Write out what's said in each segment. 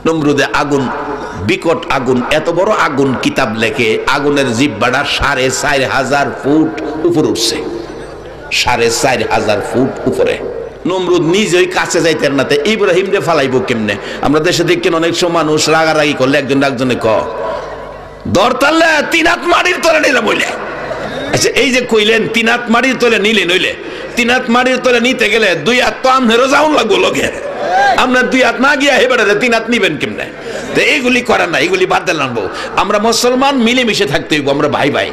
নমরুদে আগুন, বিকট আগুন, এত বড় আগুন কিতাব লেখে আগুনের জিহ্বাটা 4,500 ফুট উপরে উঠছে, 4,500 ফুট উপরে। নমরুদ নিজেই কাছে যাইতেন না, ইব্রাহিম রে ফালাইবো কেমনে? আমরা দেশে দেখেন অনেক সময় মানুষ রাগারাগি করলে একজন একজনে দরতাল্লা 3 হাত মাটির তলে নিলাম বলে। আচ্ছা, এই যে কইলেন 3 হাত মাটির তলে নিলেন, হইলে 3 হাত মাটির তলে নিতে গেলে 2 হাত তো আমনেরও যাওন লাগবো লোকে। আপনার 2 হাত না গিয়া হেবারে 3 হাত নিবেন কেমনে? তো এইগুলি করেন না, এইগুলি বাদ দিলাম। আমরা মুসলমান মিলেমিশে থাকতে হইব, আমরা ভাই ভাই।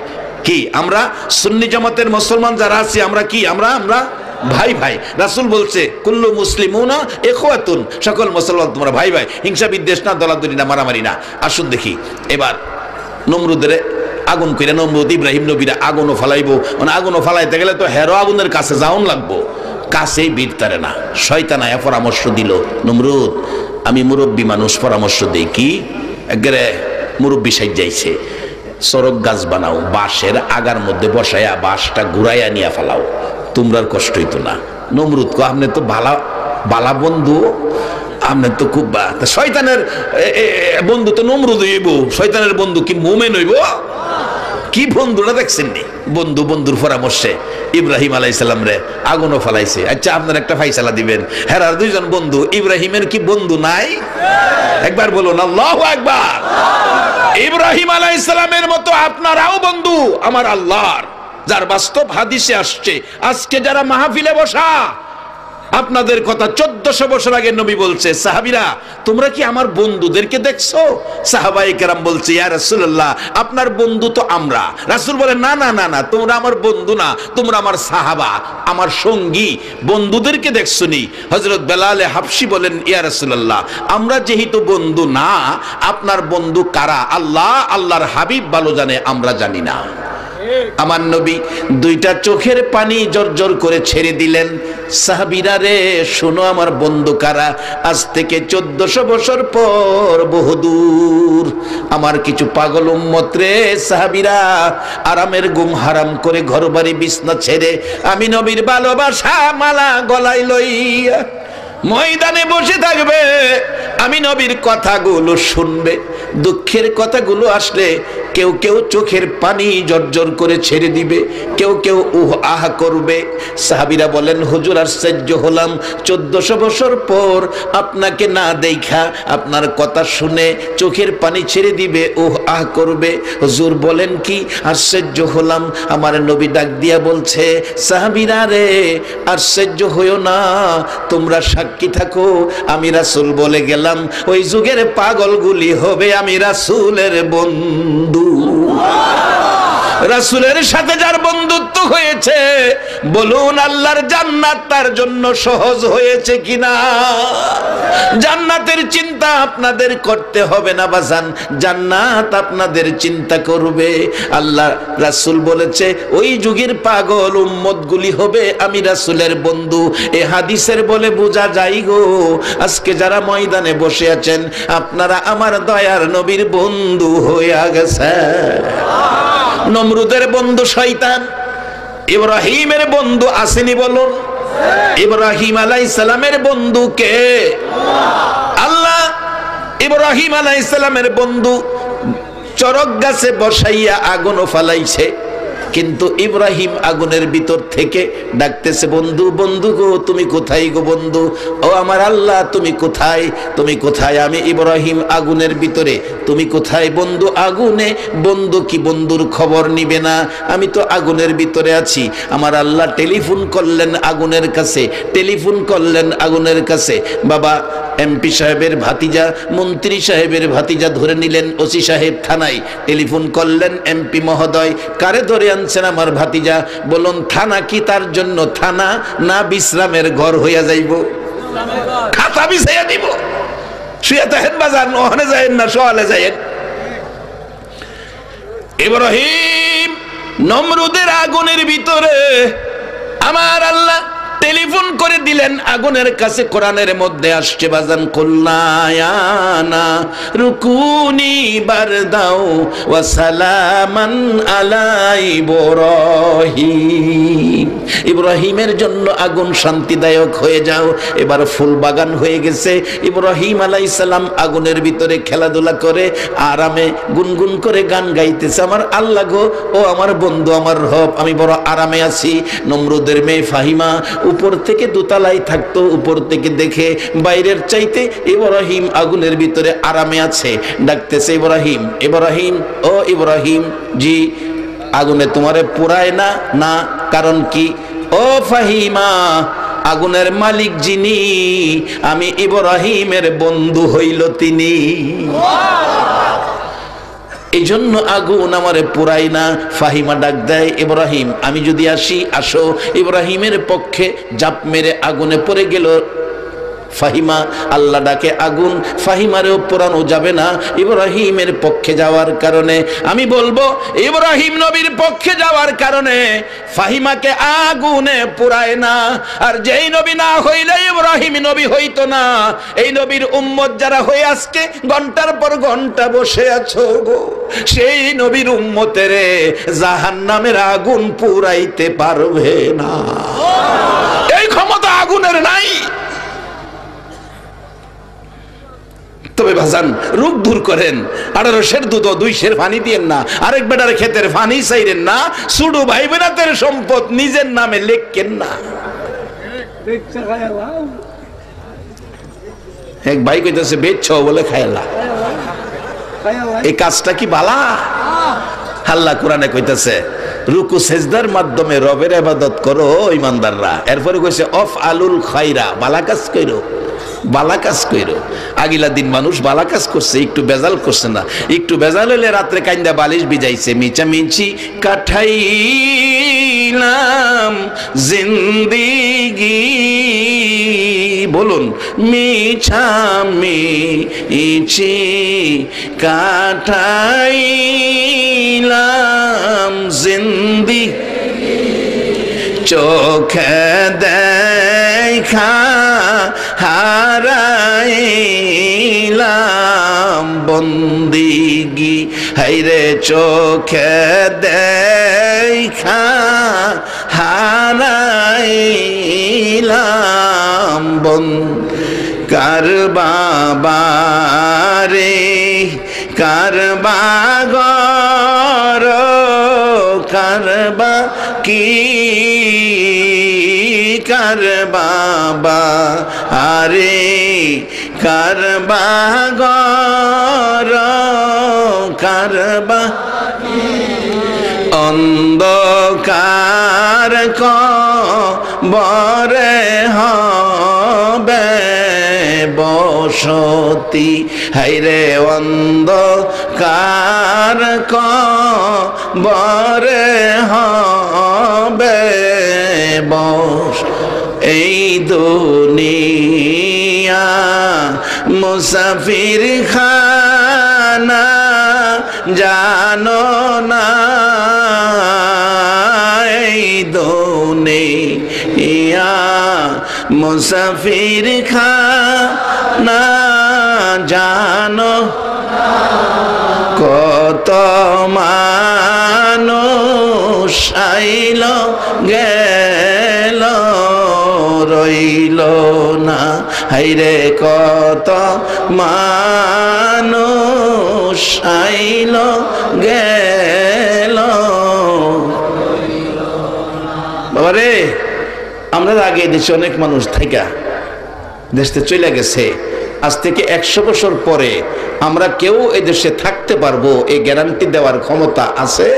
কি আমরা সুন্নি জামাতের মুসলমান যারা আছি আমরা কি আমরা ভাই ভাই। রাসূল বলছে কুল্লু মুসলিমুনা ইখওয়াতুন, সকল মুসলমান তোমরা ভাই ভাই, হিংসা বিদ্বেষ না, দলাদলি না, মারামারি না। আসুন দেখি এবার নমরুদের আগুন কইরা নমরুদ ইব্রাহিম নবীরা আগুনও ফালাইবো, মানে আগুনও ফালাইতে গেলে তো হেরো আগুনের কাছে যাওন লাগবো, কাছেই বিরতারে না। শয়তান আয়া পরামর্শ দিল, নমরুদ আমি মুরব্বী মানুষ, পরামর্শ দেই কি, একবারে মুরব্বী সাইজাইছে, সরক গাছ বানাও, বাঁশের আগার মধ্যে বসাইয়া বাঁশটা ঘুরাইয়া নিয়ে ফেলাও, তোমরার কষ্ট হইতো না। নমরুদ কো আপনি তো বালা বন্ধু, আপনি তো খুব শয়তানের বন্ধু তো নমরুদ হইব, শয়তানের বন্ধু কি মুমিন হইব? কি বন্ধুরা দেখছেন নি? বন্ধুর পরামর্শে ইব্রাহিম আলাইহিস সালাম রে আগুনও ফলাইছে। আচ্ছা, আপনার একটা ফাইসালা দিবেন, হেরার 2 জন বন্ধু, ইব্রাহিমের কি বন্ধু নাই? একবার বলুন আল্লাহু আকবার। ইব্রাহিম আলাইহিস সালামের মতো আপনারাও বন্ধু আমার আল্লাহর, যার বাস্তব হাদিসে আসছে। আজকে যারা মাহফিলে বসা, আপনাদের কথা 1400 বছর আগে নবী বলছে, সাহাবীরা তোমরা কি আমার বন্ধুদেরকে দেখছো? সাহাবায়ে কেরাম বলছে ইয়া রাসূলুল্লাহ আপনার বন্ধু তো আমরা। রাসূল বলেন না না না না, তোমরা আমার বন্ধু না, তোমরা আমার সাহাবা, আমার সঙ্গী, বন্ধুদেরকে দেখছনি। হযরত বেলালে হাবশী বলেন ইয়া রাসূলুল্লাহ আমরা যেহেতু বন্ধু না, আপনার বন্ধু কারা? আল্লাহ আল্লাহর হাবিব ভালো জানে, আমরা জানি না। আমার নবী 2টা চোখের পানি জর্জর করে ছেড়ে দিলেন, সাহাবীরা রে শোনো আমার বন্ধু কারা। আজ থেকে 1400 বছর পর বহুদূর আমার কিছু পাগল উম্মত রে, সাহাবীরা আরামের ঘুম হারাম করে ঘরবাড়ি বিছনা ছেড়ে আমি নবীর ভালোবাসা মালা গলায় লইয়া ময়দানে বসে থাকবে, আমি নবীর কথাগুলো শুনবে। দুঃখের কথাগুলো আসলে কেউ কেউ চোখের পানি জর্জর করে ছেড়ে দিবে, কেউ কেউ আহা করবে। সাহাবীরা বলেন হুজুর আশ্চর্য হলাম, 1400 বছর পর আপনাকে না দেখা, আপনার কথা শুনে চোখের পানি ছেড়ে দিবে, আহ করবে। হুজুর বলেন কি? আশ্চর্য হলাম। আমার নবী ডাক দিয়া বলছে সাহাবীরা রে আশ্চর্য হইও না, তোমরা সাক্ষী থাকো, আমি রাসূল বলে গেলাম ওই যুগের পাগলগুলি হবে আমি রাসূলের বন্ধু। রাসূলের সাথে যার বন্ধুত্ব হয়েছে, বলুন আল্লাহর জান্নাত তার জন্য সহজ হয়েছে কিনা? জান্নাতের চিন্তা আপনাদের করতে হবে না বাজান, জান্নাত আপনাদের চিন্তা করবে। আল্লাহ রাসূল বলেছে ওই যুগের পাগল উম্মতগুলি হবে আমি রাসূলের বন্ধু। এ হাদিসের বলে বোঝা যায় গো, আজকে যারা ময়দানে বসে আছেন আপনারা আমার দয়ার নবীর বন্ধু হইয়া গেছে। নমরুদের বন্ধু শয়তান, ইব্রাহিমের বন্ধু আসেনি বলুন? ইব্রাহিম আলাইহিস সালামের বন্ধু কে? আল্লাহ। ইব্রাহিম আলাইহিস সালামের বন্ধু চরক গাছে বসাইয়া আগুনও ফালাইছে, কিন্তু ইব্রাহিম আগুনের ভিতর থেকে ডাকতেছে বন্ধু বন্ধু গো তুমি কোথায় গো বন্ধু? ও আমার আল্লাহ তুমি কোথায়, তুমি কোথায়? আমি ইব্রাহিম আগুনের ভিতরে, তুমি কোথায় বন্ধু? আগুনে। বন্ধু কি বন্ধুর খবর নিবে না? আমি তো আগুনের ভিতরে আছি। আমার আল্লাহ টেলিফোন করলেন আগুনের কাছে, টেলিফোন করলেন আগুনের কাছে। বাবা এমপি সাহেবের ভাতিজা, মন্ত্রী সাহেবের ভাতিজা ধরে নিলেন ওসি সাহেব থানায়, টেলিফোন করলেন এমপি মহোদয়, কারে ধরে আনছেন? আমার ভাতিজা। বলুন থানা কি তার জন্য থানা না বিশ্রামের ঘর হইয়া যাইব? খাতা বিছাইয়া দিব, শুয়ে থাকেন বাজার, ওখানে যাইেন না, সওয়ালে যাইেন। ইব্রাহিম নমরুদের আগুনের ভিতরে আমার আল্লাহ টেলিফোন করে দিলেন আগুনের কাছে। কোরআনের মধ্যে আসছে বাজান, কুল্লায়ানা রুকুনি বারদাও ওয়া সালামান আলা ইব্রাহিম। ইব্রাহিমের জন্য আগুন শান্তিদায়ক হয়ে যাও। এবার ফুল বাগান হয়ে গেছে। ইব্রাহিম আলাইহিস সালাম আগুনের ভিতরে খেলাধুলা করে আরামে গুনগুন করে গান গাইতেছে, আমার আল্লাহ গো, ও আমার বন্ধু, আমার রব, আমি বড় আরামে আছি। নমরুদের মেয়ে ফাহিমা উপর থেকে দোতলায় থাকতো, উপর থেকে দেখে বাইরের চাইতে ইব্রাহিম আগুনের ভিতরে আরামে আছে। ডাকতেছে, ইব্রাহিম, ইব্রাহিম, ও ইব্রাহিম জি, আগুনে তোমারে পুরায় না? না। কারণ কি? ও ফাহিমা, আগুনের মালিক যিনি, আমি ইব্রাহিমের বন্ধু হইল তিনি, এই জন্য আগুন আমারে পুরাই না। ফাহিমা ডাক দেয়, ইব্রাহিম আমি যদি আসি? আসো। ইব্রাহিমের পক্ষে জাপ মেরে আগুনে পড়ে গেল ফাহিমা। আল্লাহ ডাকে আগুন, ফাহিমারেও পোড়ানো যাবে না ইব্রাহিমের পক্ষে যাওয়ার কারণে। আমি বলবো ইব্রাহিম নবীর পক্ষে যাওয়ার কারণে ফাহিমাকে আগুনে পোড়ায় না। আর যেই নবী না হইলে ইব্রাহিম নবী হইতো না। এই নবীর উম্মত যারা হয়ে আজকে ঘন্টার পর ঘন্টা বসে আছো গো, সেই নবীর উম্মতের জাহান্নামের আগুন পুরাইতে পারবে না। এই ক্ষমতা আগুনের নাই। তবে ভাজান রোগ দূর করেন, 1800 দুধ 200 পানি দিয়েন না, আরেক বেটার ক্ষেতের পানি চাইরেন না, সুডু ভাই বোনাদের সম্পদ নিজের নামে লেখেন না। এক ভাই কইতেছে বেচছ বলে খায়লা, এই কাজটা কি বালা? আল্লাহ কোরআনে কইতেছে রুকু সেজদার মাধ্যমে রবের ইবাদত করো ইমানদাররা। এরপরে কইছে অফ আলুল খায়রা, বালা কাজ কইরো, বালা কাজ কইরো। আগিলা দিন মানুষ বালা কাজ করছে, একটু বেজাল করছে না। একটু বেজাল হইলে রাত্রে কাইন্দা বালিশ ভিজাইছে। মিচামিচি কাঠাইলাম জিন্দিগি, বলুন মিছামিচি কাঠাইলাম জিন্দি, চোখে দেখা হারাইলাম বন্দিগি, হাইরে চোখে দেখা হারাইলাম কার বাবারে কার বাগর কার বা কি কার বাবা আরে কার বাগর কার বা অন্ধকার কবরে হবে বসতি, হাইরে অন্ধকার কবরে হবে বস। এই দুনিয়া মুসাফির খানা জানো না, এই দুনিয়া মুসাফির খানা জানো, কত মানুষ আইল গেল রইল না, হাইরে কত মানুষ আইল গেল। বাবারে আমরা আগে দেশে অনেক মানুষ থাকা দেশে চলে গেছে, আজ থেকে 100 বছর পরে আমরা কেউ এই দেশে থাকতে পারবো এই গ্যারান্টি দেওয়ার ক্ষমতা আছে?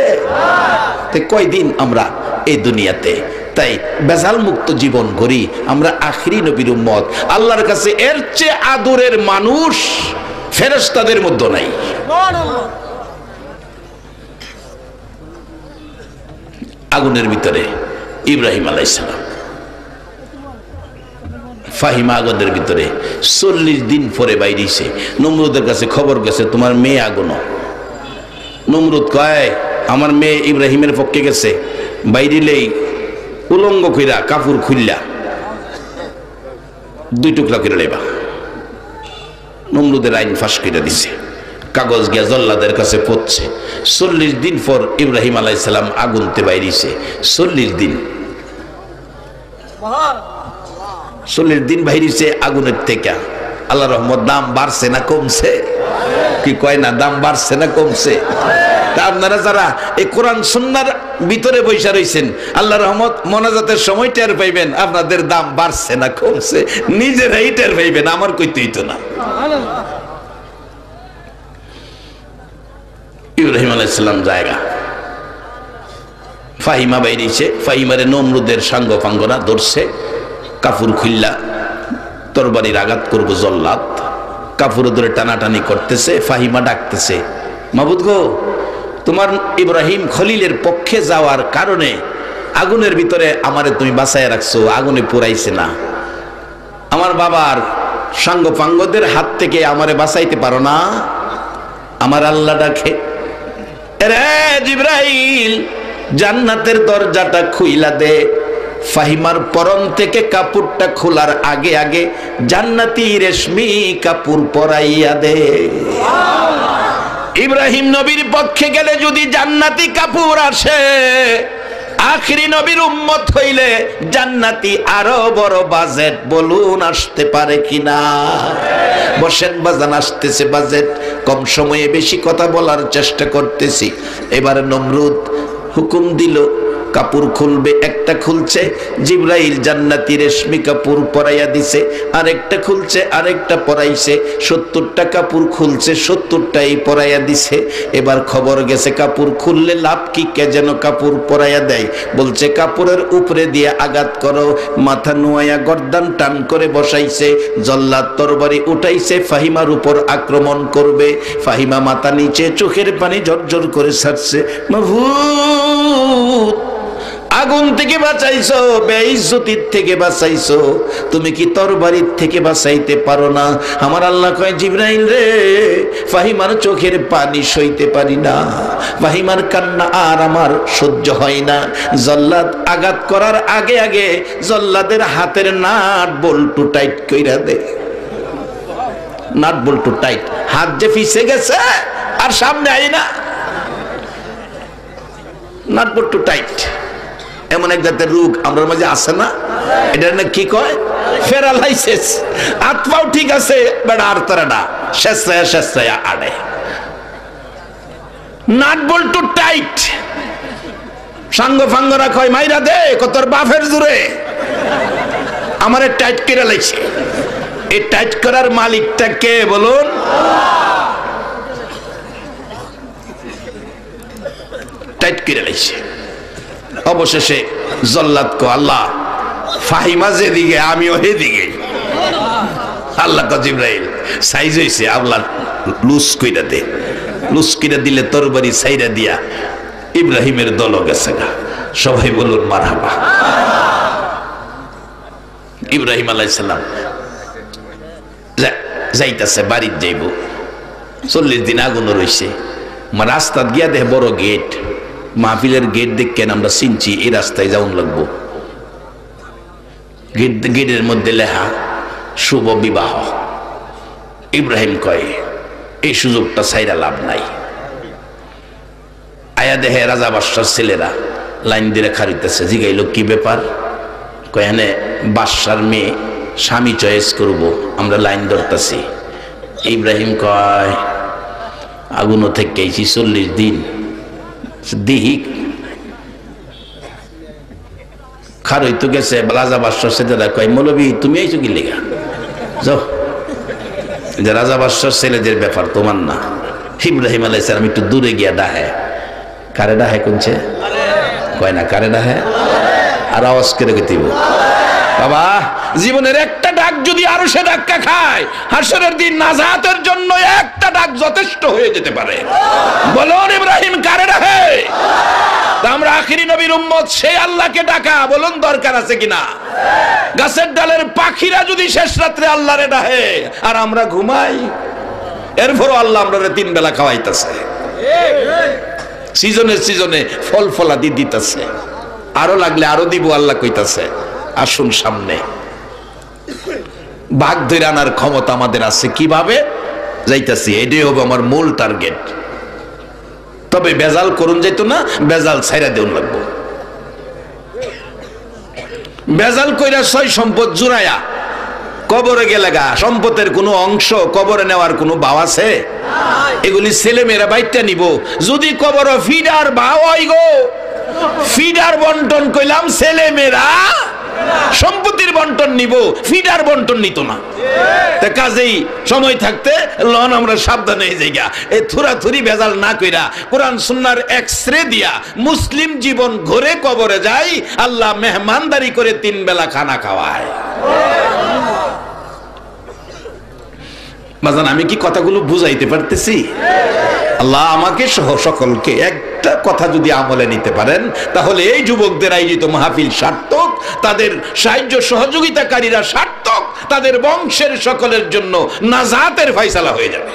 কয়দিন আমরা এই দুনিয়াতে, তাই বেজাল মুক্ত জীবন গড়ি। আমরা আখিরি নবীর উম্মত, আল্লাহর কাছে এর চেয়ে আদরের মানুষ ফেরেশতাদের মধ্যে নাই। আগুনের ভিতরে ইব্রাহিম আলাইহিস সালাম, ফাহিমা আগুনের ভিতরে 40 দিন পরে বাইরেছে। নমরুদের কাছে খবর গেছে তোমার মেয়ে আগুন। নমরুদ কয় আমার মেয়ে ইব্রাহিমের পক্ষে গেছে, বাইরিলেই উলঙ্গ কইরা কাপড় খুললা 2 টুকরা করে লেবা। নমরুদের আইন ফাঁস করে দিছে, কাগজ গিয়া জল্লাদের কাছে পড়ছে। 40 দিন পর ইব্রাহিম আলাইহিস সালাম আগুনতে বাইরিছে। 40 দিন 40 দিন বাইরিছে আগুনের থেকে। আল্লাহ রহমত, দাম বাড়ছে না কমছে? কি কয় না, দাম বাড়ছে না কমছে? তা আপনারা যারা এই কোরআন সুন্নাহর ভিতরে বৈশা রইছেন, আল্লাহ রহমত মোনাজাতের সময় টের পাইবেন আপনাদের দাম বাড়ছে না কমছে, নিজেরাই টের পাইবেন, আমার কইতেই তো না। ইব্রাহিম আলাইহিস সালাম জায়গা ফাহিমা বাইরিছে। ফাহিমারে নমরুদের সাঙ্গ ফাঙ্গরা ধরছে, কাপড় খুললা তরবারির আঘাত করব জল্লাদ। কাপড় ধরে টানাটানি করতেছে। ফাহিমা ডাকতেছে, মাবুদ গো, তোমার ইব্রাহিম খলিলের পক্ষে যাওয়ার কারণে আগুনের ভিতরে আমারে তুমি বাঁচায় রাখছো, আগুনে পুরাইছে না। আমার বাবার সাঙ্গ পাঙ্গদের হাত থেকে আমারে বাঁচাইতে পারো না? আমার আল্লাহ ডাকে, রে জিবরাইল, জান্নাতের দরজাটা খুইলা দে। ফাহিমার পরন থেকে কাপড়টা খোলার আগে আগে জান্নাতি রেশমি কাপড় পরাইয়া দে। ইব্রাহিম নবীর পক্ষে গেলে যদি জান্নাতি কাপড় আসে, আখিরি নবীর উম্মত হইলে জান্নাতি আরো বড় বাজেট বলুন আসতে পারে কিনা? বসেন বাজান, আসতেছে বাজেট। কম সময়ে বেশি কথা বলার চেষ্টা করতেছি। এবার নমরুদ হুকুম দিল, কাপড় খুলবে। একটা খুলছে, জিবরাইল জান্নাতি রেশমি কাপড় পরাইয়া দিছে। আরেকটা খুলছে, আরেকটা পরাইছে। 70টা কাপড় খুলছে, 70টাই পরাইয়া দিছে। এবার খবর গেছে কাপড় খুললে লাভ কি, কে যেন কাপড় পরাইয়া দেয়। বলছে কাপড়ের উপরে দিয়ে আঘাত করো। মাথা নোয়াইয়া গর্দান টান করে বসাইছে। জল্লাদ তরবারি উঠাইছে, ফাহিমার উপর আক্রমণ করবে। ফাহিমা মাথা নিচে, চোখের পানি ঝরঝর করে ছাড়ছে। মাবুদ, আগুন থেকে বাঁচাইছো, বেইজ্জতির থেকে বাঁচাইছো, তুমি কি তরবারির থেকে বাঁচাইতে পারো না? আমার আল্লাহ কয়, জিবরাইল রে, ফাহিমার চোখের পানি সইতে পারি না, ফাহিমার কান্না আর আমার সহ্য হয় না। জল্লাদ আঘাত করার আগে আগে জল্লাদের হাতের নাট বল্টু টাইট কইরা দে। নাট বল্টু টাইট, হাত যে ফিসে গেছে আর সামনে আই না, নাট বল্টু টাইট। এমন এক জাতের রোগ আমার মাঝে আছে না, এটা না কি কয়, প্যারালাইসিস। হাত পাও ঠিক আছে, বেড়া আর তারা শেষরায়া আড়ে, নাট বল্টু টাইট। সাঙ্গ ফাঙ্গরা কয়, মাইরা দে কতর বাফের জুড়ে আমারে টাইট করে লাইছে। এই টাইট করার মালিকটা কে বলুন? টাইট করে লাইছে। অবশেষে জল্লাদ কো, আল্লাহ ফাহিমা যেদিকে আমিও হেদিকে। আল্লাহ কো, জিবরাইল সাইজ হইছে, আল্লাহ লুজ কইরা দে। লুজ কইরা দিলে তরবারি সাইরা দিয়া ইব্রাহিমের দল গেছে গা। সবাই বলুন মারহাবা। ইব্রাহিম আলাইহিস সালাম যাইতাছে, বাড়ির যাইব। 40 দিন আগুন রইছে। রাস্তা গিয়া দেখ বড় গেট, মাহফিলের গেট দেখেন আমরা চিনছি, এই রাস্তায় যাওন লাগবো। গেটের মধ্যে লেখা শুভ বিবাহ। ইব্রাহিম কয়, এই সুযোগটা ছাইরা লাভ নাই। আয়া দেহে রাজা বাদশার ছেলেরা লাইন দিয়ে খারিতেছে। জিগাইল, কি ব্যাপার? কয়, এনে বাদশার মেয়ে স্বামী চয়েস করব, আমরা লাইন ধরতেছি। ইব্রাহিম কয়, আগুনও থেকে 40 দিন দিহি খার হইতো গেছে। রাজা বাদশার ছেলেরা কয়, মৌলবী তুমি আইছো কি লেগা? যাও, যে রাজা বাদশার ছেলেদের ব্যাপার তোমার না। ইব্রাহিম আলাইহিস সালাম একটু দূরে গিয়া ডাহে। কারে ডাহে? কোনছে কয় না, কারে ডাহে? আর আওয়াজ করে দিব, বাবা জীবনের একটা ডাক যদি আরো সে ধাক্কা খায়, হাসরের দিন নাজাতের জন্য একটা ডাক যথেষ্ট হয়ে যেতে পারে। বলুন ইব্রাহিম কারে ডাকে? আমরা আখিরি নবীর উম্মত, সেই আল্লাহকে ডাকা বলুন দরকার আছে কিনা? গাছের ডালের পাখিরা যদি শেষ রাত্রে আল্লাহরে ডাকে আর আমরা ঘুমাই, এরপরও আল্লাহ আমরা 3 বেলা খাওয়াইতেছে। সিজনে সিজনে ফল ফলাদি দিতেছে, আরো লাগলে আরো দিব আল্লাহ কইতাছে। আসুন সামনে। ভাগ ধরে আনার ক্ষমতা আমাদের আছে। কিভাবে যাইতাছি, এটাই হবে আমার মূল টার্গেট। তবে বেজাল করুন যেত না, বেজাল ছাইরা দেউন লাগবো। বেজাল কইরা সয় সম্পদ জুড়াইয়া কবরে গেলে গা সম্পদের কোনো অংশ কবরে নেওয়ার কোনো ভাও আছে? এগুলি ছেলে মেয়েরা বাইটটা নিব। যদি কবর ফিডার ভাও হয় গো, ফিডার বন্টন কইলাম, ছেলে মেয়েরা সম্পত্তির বন্টন নিব, ফিডার বন্টন নিত না। তা কাজেই সময় থাকতে লন আমরা সাবধান হয়ে যাই গা। এই থুরাথুরি বেজাল না কইরা কোরআন সুন্নাহর এক্সরে দিয়া মুসলিম জীবন ঘরে কবরে যাই, আল্লাহ মেহমানদারি করে 3 বেলা খানা খাওয়ায়। বাজান আমি কি কথাগুলো বুঝাইতে পারতেছি? আল্লাহ আমাকে সহ সকলকে একটা কথা যদি আমলে নিতে পারেন, তাহলে এই যুবকদের আয়োজিত মাহফিল সার্থক, তাদের সাহায্য সহযোগিতাকারীরা সার্থক, তাদের বংশের সকলের জন্য নাজাতের ফয়সালা হয়ে যাবে।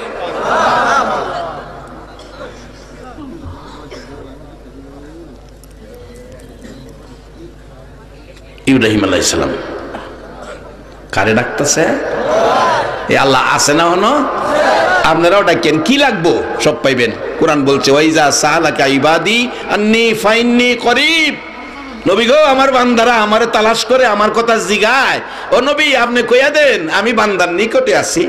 ইব্রাহিম আলাইহিস সালাম কারে ডাকতেছে? এ আল্লাহ আছে না হনো? আপনারাও ডাকেন, কি লাগবো সব পাইবেন। কোরআন বলছে ওয়াইজা সালাকা ইবাদি আন্নী ফাইন্নী করিব। নবী গো, আমার বান্দারা আমারে তালাশ করে আমার কথা জিগায়, ও নবী আপনি কইয়া দেন আমি বান্দার নিকটে আছি।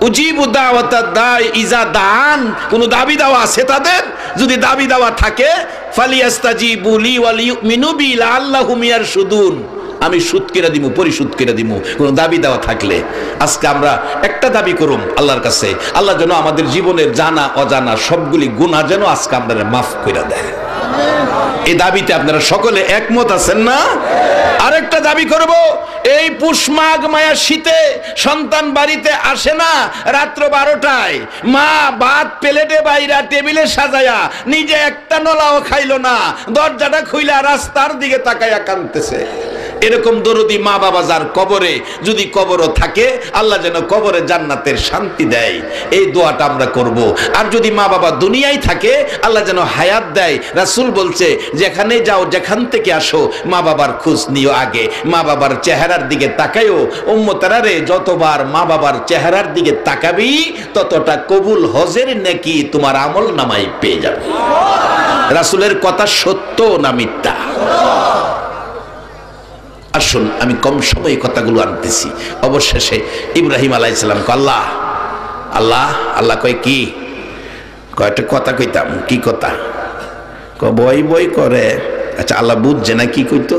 উজিবু দাওয়াতাদ দাই ইজা দান, কোন দাবি দাওয়া আছে তাদের? যদি দাবি দাওয়া থাকে ফালিয়াস্তাজিবু লি ওয়া লিউমিনু বি লাআল্লাহুম ইয়ারশুদুন, আমি সুদ কেনা দিব, পরিশোধ কেনা দিব। কোন দাবি দেওয়া থাকলে আজকে আমরা একটা দাবি করুম আল্লাহর কাছে, আল্লাহ যেন আমাদের জীবনের জানা অজানা সবগুলি গুনাহ যেন আজকে আপনারা মাফ করে দেয়। এই দাবিতে আপনারা সকলে একমত আছেন না? আরেকটা দাবি করব, এই পুষ মাঘ মায়া শীতে সন্তান বাড়িতে আসে না, রাত্র 12টায় মা ভাত প্লেটে বাইরা টেবিলে সাজায়া নিজে একটা নলাও খাইলো না, দরজাটা খুইলা রাস্তার দিকে তাকাইয়া কাঁদতেছে। এরকম দরদি মা বাবা যার কবরে, যদি কবরও থাকে আল্লাহ যেন কবরে জান্নাতের শান্তি দেয়, এই দোয়াটা আমরা করব। আর যদি মা বাবা দুনিয়ায় থাকে আল্লাহ যেন হায়াত দেয়। রাসূল বলছে যেখানে যাও যেখান থেকে আসো মা বাবার খোঁজ নিও আগে, মা বাবার চেহারার দিকে তাকাইও। উম্মতেরা রে, যতবার মা বাবার চেহারার দিকে তাকাবি ততটা কবুল হজের নেকি তোমার আমল নামায় পেয়ে যাবে। রাসূলের কথা সত্য না মিথ্যা? আসুন আমি কম সময়ে কথাগুলো আনতেছি। অবশেষে ইব্রাহিম আলাইহিস সালাম আল্লাহ আল্লাহ আল্লাহ কয় কি? কয়টা কথা কইতাম। কি কথা? বই বই করে। আচ্ছা আল্লাহ বুঝছে না কি কইতো?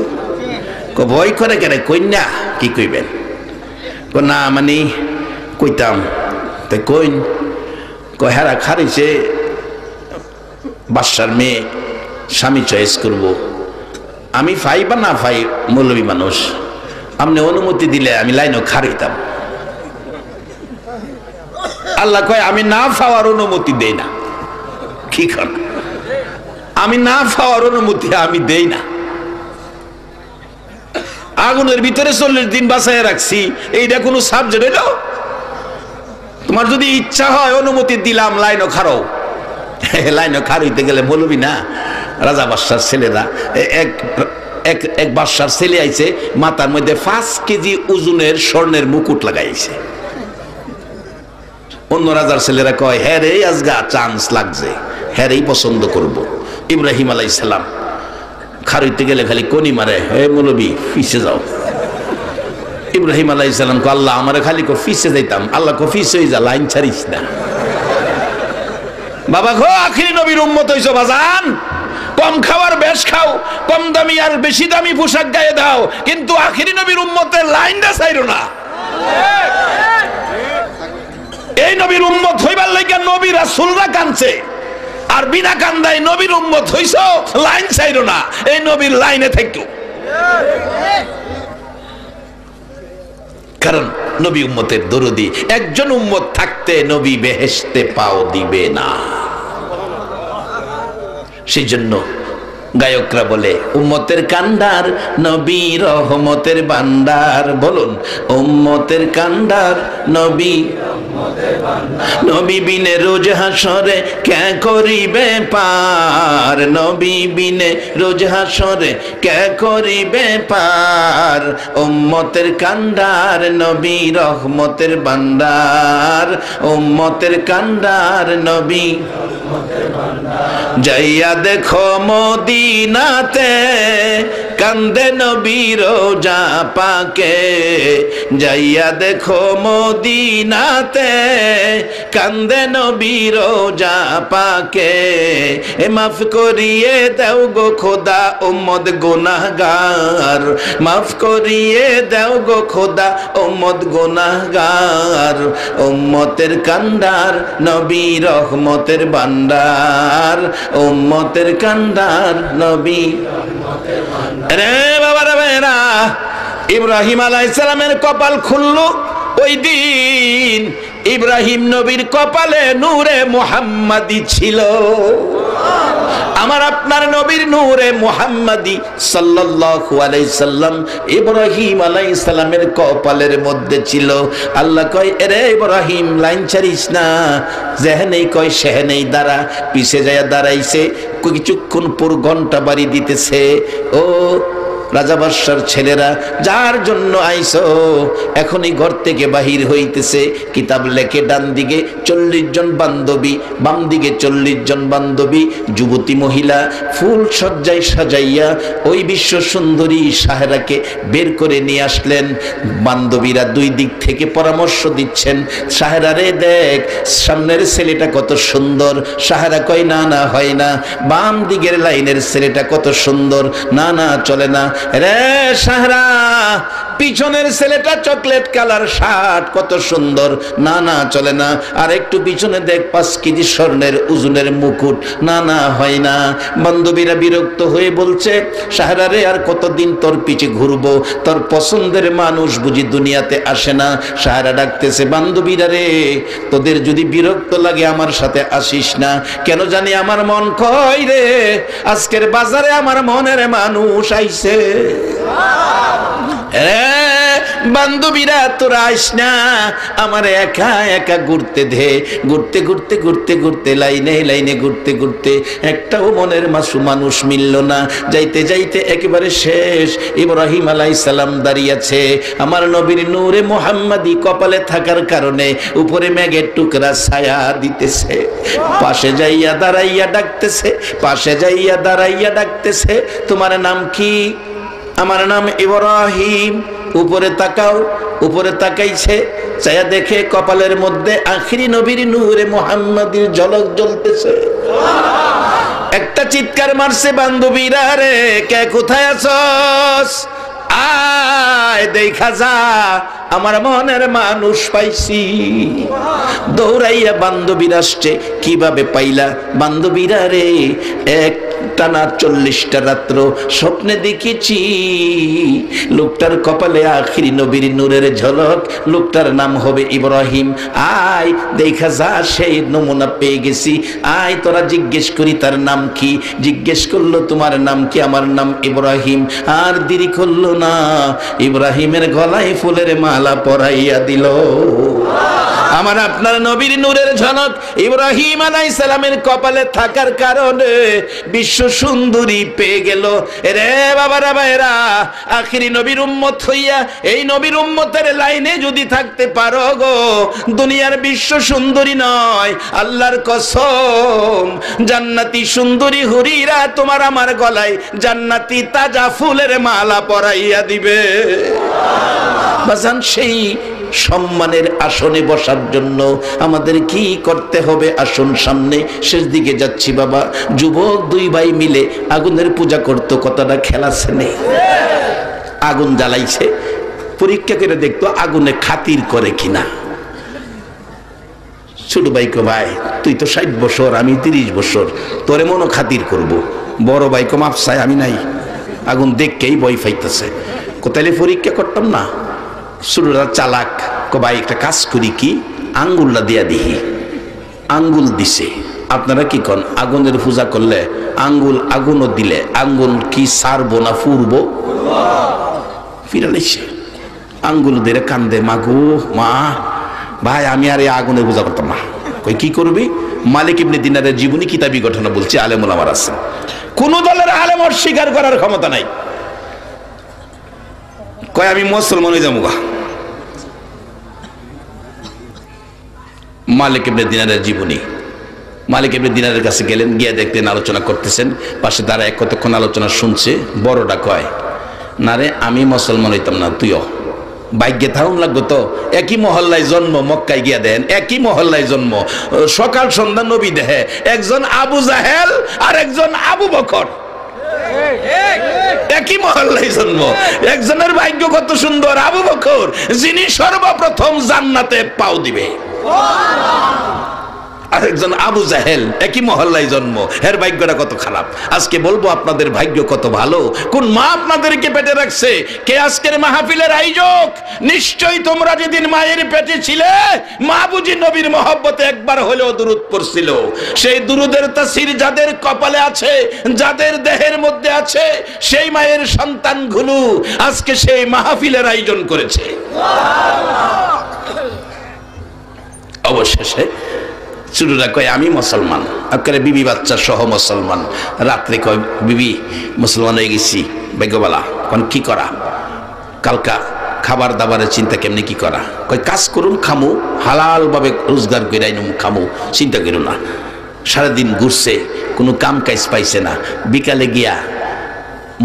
ভয় করে কেন? কইনা কি কইবেন? না মানে কইতাম। তাই কইন হেরা খারিছে বাদশার মেয়ে, স্বামী চয়েস করবো। আমি ফাই বা না ফাই মৌলবী মানুষ, আপনি অনুমতি দিলে আমি লাইনও খারিতাম। আল্লাহ কয় আমি না পাওয়ার অনুমতি দেই না। কি কর? আমি না পাওয়ার অনুমতি আমি দেই না। আগুনের ভিতরে 40 দিন বাঁচায় রাখছি, এইটা কোনো সাবজেক্ট হইল? তোমার যদি ইচ্ছা হয় অনুমতি দিলাম, লাইনও খারো। লাইনও খার হইতে গেলে মৌলবী না, রাজা বাদশার ছেলেরা। এক বাদশার ছেলে আইছে, মাথার মধ্যে 5 কেজি ওজনের স্বর্ণের মুকুট লাগাইছে। অন্য রাজার ছেলেরা কয় হ্যাঁ রে আজগা চান্স লাগছে, হ্যাঁ রেই পছন্দ করব। ইব্রাহিম আলাইহিস সালাম খারইতে গেলে খালি কোনি মারে, হে মৌলবী পিছে যাও। ইব্রাহিম আলাইহিস সালাম কো আল্লাহ আমারে খালি কো পিছে যাইতাম। আল্লাহ কো পিছে হই যা, লাইন ছাড়িস না। বাবা গো, আখিরি নবীর উম্মত হইছো বাজান, কম খাওয়ার বেশ খাও, কম দামি আর বেশি দামি পোশাক গায়ে দাও, কিন্তু আখিরি নবীর উম্মতের লাইনটা ছাইরো না। এই নবীর উম্মত হইবার লাগা নবী রাসূলরা কাঁদছে, আর বিনা কান্দায় নবীর উম্মত হইছো, লাইন ছাইরো না। এই নবীর লাইনে থাকো, কারণ নবী উম্মতের দরদি। একজন উম্মত থাকতে নবী বেহেশতে পাও দিবে না। সেই জন্য গায়করা বলে উম্মতের কান্ডার নবী রহমতের ভান্ডার। বলুন উম্মতের কান্ডার নবী, নবী বিনে রোজ হাসরে কে করিবে পার, নবী বিনে রোজ হাসরে কে করিবে পার। উম্মতের কান্ডার নবী রহমতের ভান্ডার, উম্মতের কান্ডার নবী। যাইয়া দেখো মদিনাতে কান্দে নবী রোজা পাকে, যাইয়া দেখো মদিনাতে কান্দে নবী রোজা পাকে। এ মাফ করিয়ে দাও গো খোদা উম্মত গুনাহগার, মাফ করিয়ে দাও গো খোদা উম্মত গুনাহগার। উম্মতের কান্ডার নবী রহমতের ভান্ডার, উম্মতের কান্ডার নবী। রে বাবা রে বেরা, ইব্রাহিম আলাইহিস সালামের কপাল খুললো ওই দিন। ইব্রাহিম নবীর কপালে নূরে মুহাম্মাদি ছিল। আমার আপনার নবীর নূরে মুহাম্মাদি সাল্লাল্লাহু আলাইহি সাল্লাম ইব্রাহিম আলাইহিস সালামের কপালের মধ্যে ছিল। আল্লাহ কয় এরে ইব্রাহিম লাইন ছাড়িস না, যেহেনেই কয় সেহেনেই দাঁড়া। পিছে যায় দাঁড়াইছে, কিছুক্ষণ পর ঘন্টা বাড়ি দিতেছে। ও রাজা বাদশার ছেলেরা, যার জন্য আইসো এখনই ঘর থেকে বাহির হইতেছে। কিতাব লেখে ডান দিকে 40 জন বান্ধবী, বাম দিকে 40 জন বান্ধবী, যুবতী মহিলা ফুল সজ্জায় সাজাইয়া ওই বিশ্ব সুন্দরী সাহেরাকে বের করে নিয়ে আসলেন। বান্ধবীরা দুই দিক থেকে পরামর্শ দিচ্ছেন, সাহেরা রে দেখ সামনের ছেলেটা কত সুন্দর। সাহেরা কয় না না হয় না। বাম দিকের লাইনের ছেলেটা কত সুন্দর, না না চলে না। রে সাহরা পিছনের ছেলেটা চকলেট কালার শার্ট কত সুন্দর, না না চলে না। আর একটু পিছনে দেখ 5 কেজি স্বর্ণের ওজনের মুকুট, না না হয় না। বান্ধবীরা বিরক্ত হয়ে বলছে সাহরা রে আর কতদিন তোর পিছে ঘুরবো, তোর পছন্দের মানুষ বুঝি দুনিয়াতে আসে না। সাহরা ডাকতেছে বান্ধবীরা রে তোদের যদি বিরক্ত লাগে আমার সাথে আসিস না, কেন জানি আমার মন কয় রে আজকের বাজারে আমার মনের মানুষ আইছে। বান্ধবীরা তোরা আইস না, আমার একা একা ঘুরতে দে। ঘুরতে ঘুরতে ঘুরতে ঘুরতে লাইনে লাইনে ঘুরতে ঘুরতে একটাও মনের মানুষ মিলল না। যাইতে যাইতে একেবারে শেষ। ইব্রাহিম আলাইহিস সালাম দাঁড়িয়ে আছে। আমার নবীর নূরে মুহাম্মাদি কপালে থাকার কারণে উপরে মেঘের টুকরা ছায়া দিতেছে। পাশে যাইয়া দাঁড়াইয়া ডাকতেছে, পাশে যাইয়া দাঁড়াইয়া ডাকতেছে তোমার নাম কি? আমার নাম ইব্রাহিম। উপরে তাকাও, উপরে তাকাইছে, চায়া দেখে কপালের মধ্যে আখিরি নবীর নূরে মুহাম্মাদির ঝলক জ্বলতেছে। একটা চিৎকার মারছে বান্ধবীরা রে কে কোথায় আছস, আয় দেখা যা আমার মনের মানুষ পাইছি। দৌড়াইয়া বান্ধবীরা আসছে। কিভাবে পাইলা? বান্ধবীরা রে এক টানা 40টা রাত্র স্বপ্নে দেখেছি লোকটার কপালে আখিরি নবীর নূরের ঝলক, লোকটার নাম হবে ইব্রাহিম। আয় দেখা যা, সেই নমুনা পেয়ে গেছি। আয় তোরা জিজ্ঞেস করি তার নাম কি। জিজ্ঞেস করলো তোমার নাম কি? আমার নাম ইব্রাহিম। আর দেরি করলো না, ইব্রাহিমের গলায় ফুলের মালা পরাইয়া দিল। আমার আপনার নবীর নূরের ঝলক ইব্রাহিম আলাইহিস সালামের কপালে থাকার কারণে বিশ্ব সুন্দরী পেয়ে গেল। রে বাবারা ভাইরা, আখিরি নবীর উম্মত হইয়া এই নবীর উম্মতের লাইনে যদি থাকতে পারো গো, দুনিয়ার বিশ্ব সুন্দরী নয় আল্লাহর কসম জান্নাতি সুন্দরী হুরিরা তোমার আমার গলায় জান্নাতি তাজা ফুলের মালা পরাইয়া দিবে। বাজান সেই সম্মানের আসনে বসার জন্য আমাদের কি করতে হবে? আসুন সামনে, শেষ দিকে যাচ্ছি বাবা। যুবক 2 ভাই মিলে আগুনের পূজা করতো, কতটা খেলাছে নেই। আগুন জ্বালাইছে, পরীক্ষা করে দেখতো আগুনে খাতির করে কিনা। ছোট ভাইকে ভাই তুই তো 60 বছর, আমি 30 বছর, তোরে মনো খাতির করব। বড় ভাইকে মাপ চাই, আমি নাই। আগুন দেখকেই ভয় পাইতেছে। কোথায় পরীক্ষা করতাম না। ছোটরা চালাক, ভাই একটা কাজ করি কি, আঙ্গুলটা দিয়া দিহি। আঙ্গুল দিছে। আপনারা কি কন? আগুনের পূজা করলে আঙ্গুল আগুনও দিলে আঙ্গুল কি সারবো না ফুরবো? ফিরালিছে আঙ্গুল দিয়ে কান্দে, মাগো মা ভাই আমি আর এই আগুনের বোঝা করতাম না। কই কি করবি? মালিক ইবনে দিনারের জীবনী কিতাবী ঘটনা বলছে, আলেম ওলামার আছে, কোন দলের আলেম অস্বীকার করার ক্ষমতা নাই। কয় আমি মুসলমান হয়ে যাবো। মালিক ইবনে দিনারের জীবনী। মালিক ইবনে দিনারের কাছে গেলেন, গিয়ে দেখলেন আলোচনা করতেছেন, পাশে দাঁড়ায় কতক্ষণ আলোচনা শুনছে। বড়টা কয়, না রে আমি মুসলমান হইতাম না, তুইও ভাগ্যে থাকুন লাগতো তো। একই মহল্লায় জন্ম, মক্কায় গিয়া দেন একই মহল্লায় জন্ম, সকাল সন্ধ্যা নবী দেহে, একজন আবু জাহেল আর একজন আবু বকর, একই মহল্লায় জন্ম। একজনের ভাগ্য কত সুন্দর, আবু বকর যিনি সর্বপ্রথম জান্নাতে পাও দিবে, আরেকজন আবু জাহেল একই মহল্লায় জন্ম, এর ভাগ্যটা কত খারাপ। আজকে বলবো আপনাদের ভাগ্য কত ভালো। কোন মা আপনাদেরকে পেটে রাখছে? কে আজকের মাহফিলের আয়োজক? নিশ্চয়ই তোমরা যেদিন মায়ের পেটে ছিলে, মা বুঝি নবীর মহব্বতে একবার হলেও দুরূদ পড়ছিল। সেই দুরূদের তাসির যাদের কপালে আছে, যাদের দেহের মধ্যে আছে, সেই মায়ের সন্তানগুলো আজকে সেই মাহফিলের আয়োজন করেছে। অবশেষে শুরুরা কয় আমি মুসলমান, আজকে বিবি বাচ্চা সহ মুসলমান। রাত্রে কয় বিবি মুসলমান হয়ে গেছি, বেগবালা কোন কি করা? কালকা খাবার দাবারের চিন্তা কেমনি কি করা? কয় কাজ করুন, খামু, হালাল ভাবে রোজগার করে আইনুম, খামু, চিন্তা করু না। সারাদিন ঘুরছে, কোনো কাম কাজ পাইছে না। বিকালে গিয়া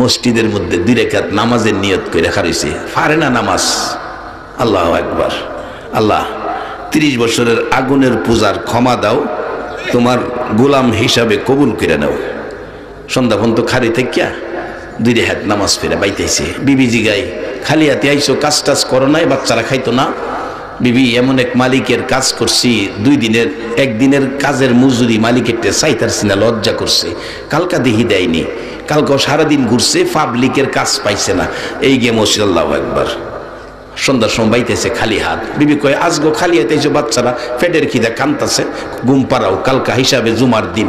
মসজিদের মধ্যে 2 রাকাত নামাজের নিয়ত করে রাখা রয়েছে, পারে না নামাজ। আল্লাহু আকবার। আল্লাহ 30 বছরের আগুনের পূজার ক্ষমা দাও, তোমার গোলাম হিসাবে কবুল করে নাও। সন্ধ্যা পর্যন্ত খালি থাকিয়া 2 রাকাত নামাজ ফিরে বাইতেছে। বিবি জিগাই, খালি হাতে আইসো, কাজ টাজ করো নাই? বাচ্চারা খাইতো না? বিবি, এমন এক মালিকের কাজ করছি, 2 দিনের 1 দিনের কাজের মজুরি মালিকের চাইতারছি না, লজ্জা করছে। কালকা দেখি দেয়নি, কালকাও সারাদিন ঘুরছে, পাবলিকের কাজ পাইছে না। এই গে মসজিদ। আল্লাহু আকবার। সন্ধ্যার সময় বাইতেছে খালি হাত। বিবি কয় আজগো খালি হাতে এসে, বাচ্চারা পেটের খিদা কান্তাছে, ঘুম পাড়াও। কালকা হিসাবে জুমার দিন,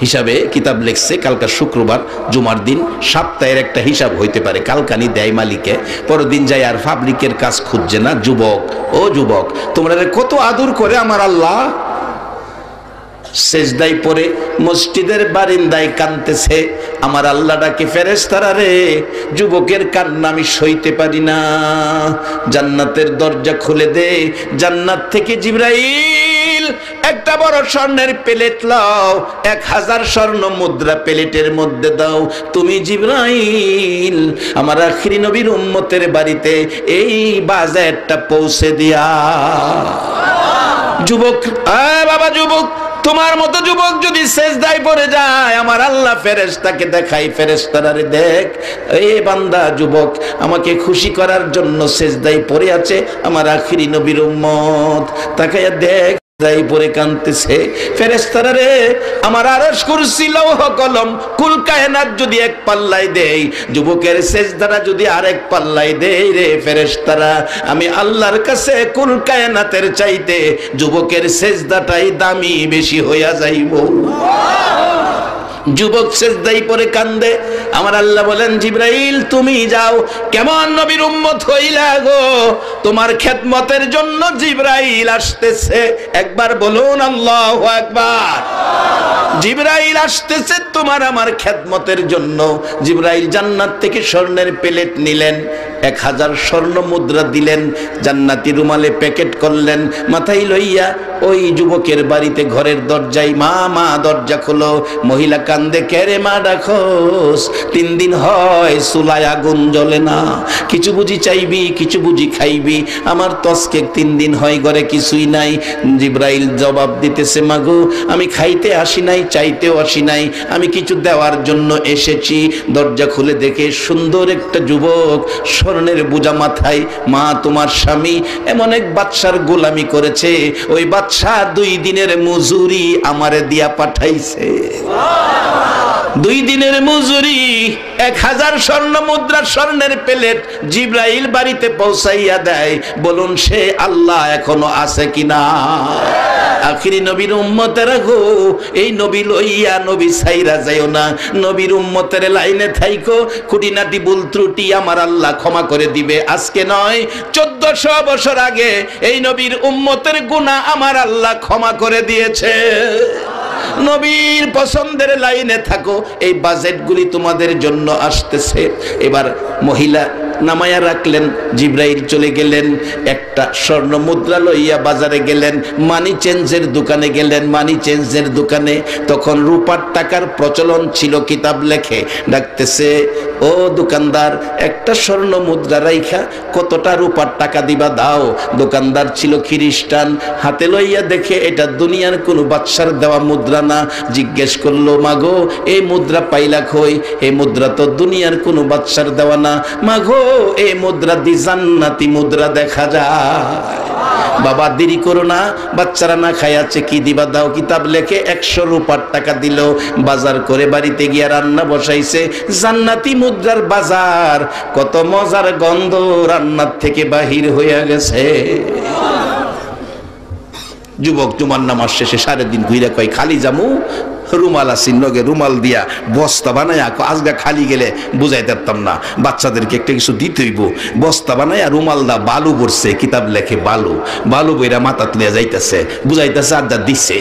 হিসাবে কিতাব লেখছে কালকা শুক্রবার, জুমার দিন, সপ্তাহের একটা হিসাব হইতে পারে। কালকানি দেয় মালিকে, পরের দিন যায় আর পাবলিকের কাজ খুঁজছে না। যুবক, ও যুবক, তোমরা কত আদর করে আমার আল্লাহ। সেজদায় পড়ে মসজিদের বারিন্দায় কাঁদতেছে, আমার আল্লাহ ডাকে, ফেরেশতারা রে, যুবকের কান্না আমি সইতে পারি না, জান্নাতের দরজা খুলে দে। জান্নাত থেকে জিবরাইল একটা বড় স্বর্ণের প্লেট লাও, 1000 স্বর্ণ মুদ্রা প্লেটের মধ্যে দাও। তুমি জিবরাইল আমার আখিরি নবীর উম্মতের বাড়িতে এই বাজারটা পৌঁছে দিয়া। যুবক, বাবা যুবক, তোমার মতো যুবক যদি সেজদায় পড়ে যায়, আমার আল্লাহ ফেরেশতাকে দেখাই, ফেরেশতারা রে দেখ, এই বান্দা যুবক আমাকে খুশি করার জন্য সেজদায় পড়ে আছে আমার আখিরি নবীর উম্মত, তাকায়া দেখ পরে কাঁদতেছে। ফেরেশতারা রে, আমার আরশ কুরসি লৌহ কলম কুল কায়নাত যদি এক পাল্লায় দেই, যুবকের সেজদাটা যদি আরেক পাল্লায় দেই রে ফেরেশতারা, আমি আল্লাহর কাছে কুল কায়নাতের চাইতে যুবকের সেজদাটাই দামি বেশি হইয়া যাইব। যুবক সেজদায় পড়ে কান্দে। আমার আল্লাহ বলেন, জিবরাইল তুমি যাও। কেমন নবীর উম্মত হইলা গো, তোমার খেদমতের জন্য জিবরাইল আসতেছে। একবার বলুন আল্লাহু আকবার। জিবরাইল আসতেছে তোমার আমার খেদমতের জন্য। জিবরাইল জান্নাত থেকে স্বর্ণের প্লেট নিলেন, 1000 স্বর্ণ মুদ্রা দিলেন, জান্নাতি রুমালে প্যাকেট করলেন, মাথায় লইয়া ওই যুবকের বাড়িতে ঘরের দরজায়, মা মা দরজা খোলো। মহিলা কান্দে, কেরে মা ডাকোস? 3 দিন হয় চুলায় আগুন জ্বলে না, কিছু বুঝি চাইবি, কিছু বুঝি খাইবি, আমার তো আজকে 3 দিন হয় ঘরে কিছুই নাই। জিবরাইল জবাব দিতেছে, মাগো আমি খাইতে আসি নাই, চাইতেও আসি নাই, আমি কিছু দেওয়ার জন্য এসেছি। দরজা খুলে দেখে সুন্দর একটা যুবক, স্বর্ণের বোঝা মাথায়। মা তোমার স্বামী এমন এক বাদশার গোলামি করেছে, ওই বাদশা 2 দিনের মজুরি আমারে দিয়া পাঠাইছে। 2 দিনের মজুরি 1000 স্বর্ণ মুদ্রা স্বর্ণের প্লেট জিবরাইল বাড়িতে পৌঁছাইয়া দেয়। বলুন সে আল্লাহ এখনো আছে কিনা? আখিরি নবীর উম্মতেরা গো, এই নবী লইয়া নবী ছাইরা যাইও না। নবীর উম্মতের লাইনে থাইকো, খুঁটিনাটি ভুল ত্রুটি আমার আল্লাহ ক্ষমা করে দিবে। আজকে নয়, 1400 বছর আগে এই নবীর উম্মতের গুনাহ আমার আল্লাহ ক্ষমা করে দিয়েছে। নবীর পছন্দের লাইনে থাকো। এই বাজেটগুলি তোমাদের জন্য আসতেছে। এবার মহিলা নামায়া রাখলেন, জিব্রাইল চলে গেলেন, একটা স্বর্ণ মুদ্রা লইয়া বাজারে গেলেন, মানি চেঞ্জের দোকানে গেলেন। মানি চেঞ্জের দোকানে তখন রূপার টাকার প্রচলন ছিল। কিতাব লেখে, ডাকতেছে, ও দোকানদার, একটা স্বর্ণ মুদ্রা রাইখা কতটা রূপার টাকা দিবা দাও। দোকানদার ছিল খ্রিস্টান, হাতে লইয়া দেখে এটা দুনিয়ার কোনো বাদশার দেওয়া মুদ্রা না। জিজ্ঞেস করলো, মাগো এই মুদ্রা পাইলা কই? এই মুদ্রা তো দুনিয়ার কোনো বাদশার দেওয়া না। মাগো এই মুদ্রা দি জান্নাতি মুদ্রা দেখা যায়। বাবা দেরি করো না, বাচ্চারা না খাইয়াছে, কি দিবা দাও। কিতাব লেখে 100 রূপার টাকা দিল। বাজার করে বাড়িতে গিয়া রান্না বসাইছে। জান্নাতি মুদ্রার বাজার, কত মজার গন্ধ রান্নার থেকে বাহির হইয়া গেছে। যুবক জুমার নামাজ শেষে 3.5 ঘুরে কয়, খালি যামু, রুমাল আসিন নগে, রুমাল দিয়া বস্তা বানাইয়া, আজগা খালি গেলে বুঝাই পারতাম না, বাচ্চাদেরকে একটা কিছু দিতে হইব। বস্তা বানাইয়া রুমাল দা বালু পড়ছে। কিতাব লেখে বালু বালু বইরা মাথাত লিয়া যাইতেছে, বুঝাইতেছে, আড্ডা দিছে।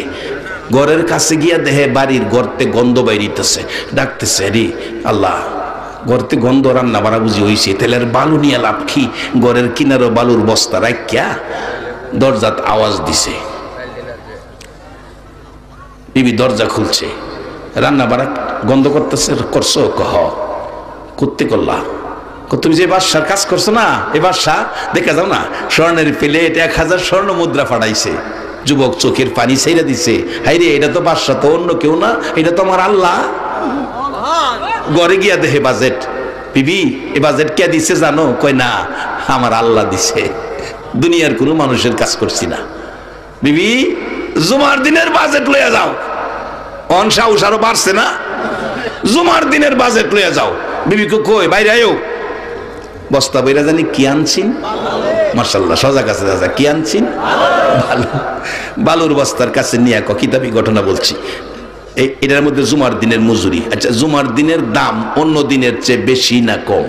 ঘরের কাছে গিয়া দেহে বাড়ির গর্তে গন্ধ বাইরিতেছে। ডাকতেছে, রে আল্লাহ, গর্তে গন্ধ, রান্না বাড়া বুঝি হইছে, তেলের বালু নিয়ে লাভ কি? ঘরের কিনারও বালুর বস্তা রাখিয়া দরজাত আওয়াজ দিছে। বিবি দরজা খুলছে, রান্না বাড়া গন্ধ করতেছে। করছো? কহ করতে করলা। তুমি যে বাদশার কাজ করছো না, এ বাদশা দেখা যাও না, স্বর্ণের প্লেট 1000 স্বর্ণ মুদ্রা ফাটাইছে। যুবক চোখের পানি ছেড়ে দিছে, হাইরে এটা তো বাদশা, তো অন্য কেউ না, এটা তো আমার আল্লাহ। ঘরে গিয়া দেহে বাজেট। বিবি এ বাজেট কে দিছে জানো? কয় না, আমার আল্লাহ দিছে, দুনিয়ার কোনো মানুষের কাজ করছি না। বিবি জুমার দিনের বাজেট লইয়া যাও। অনসা উষারও বাড়ছে না, জুমার দিনের বাজেট লইয়া যাও। বিবি কই? বাইরে আয়ো। বস্তা বইরা জানি কি আনছিন, মাশাআল্লাহ, সজা কাছে দাদা, কি আনছিন? ভালো। বালুর বস্তার কাছে নিয়ে কিতাবি ঘটনা বলছি। এটার মধ্যে জুমার দিনের মজুরি। আচ্ছা, জুমার দিনের দাম অন্য দিনের চেয়ে বেশি না কম?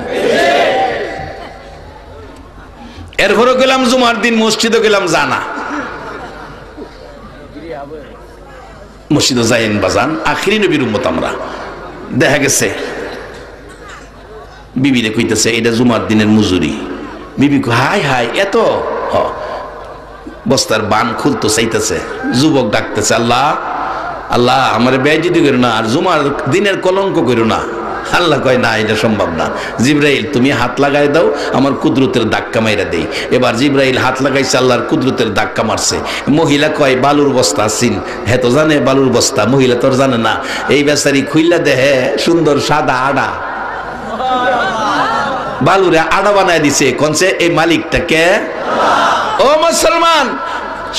এরপরও গেলাম জুমার দিন মসজিদে গেলাম, জানা মসজিদে যাইন বাজান, আখিরি নবীর উম্মত আমরা। দেখা গেছে বিবিরে কইতেছে, এটা জুমার দিনের মজুরি। বিবি হাই হাই এত, বস্তার বান খুলতো চাইতেছে। যুবক ডাকতেছে, আল্লাহ আল্লাহ, আমার বেয়াদবি করো না, আর জুমার দিনের কলঙ্ক করো না। আল্লাহ কয়, না, এটা সম্ভব না। জিব্রাইল তুমি হাত লাগাই দাও, আমার কুদরতের ধাক্কা মাইরা দেই। এবার জিব্রাইল হাত লাগাইছে, আল্লাহর কুদরতের ধাক্কা মারছে। মহিলা কয়, বালুর বস্তা আসিন। হ্যাঁ তো জানে বালুর বস্তা, মহিলা তোর জানে না। এই বেচারি খুইলা দেহে সুন্দর সাদা আড়া, বালুরে আড়া বানায় দিছে। কোনছে? এই মালিকটাকে। ও মুসলমান,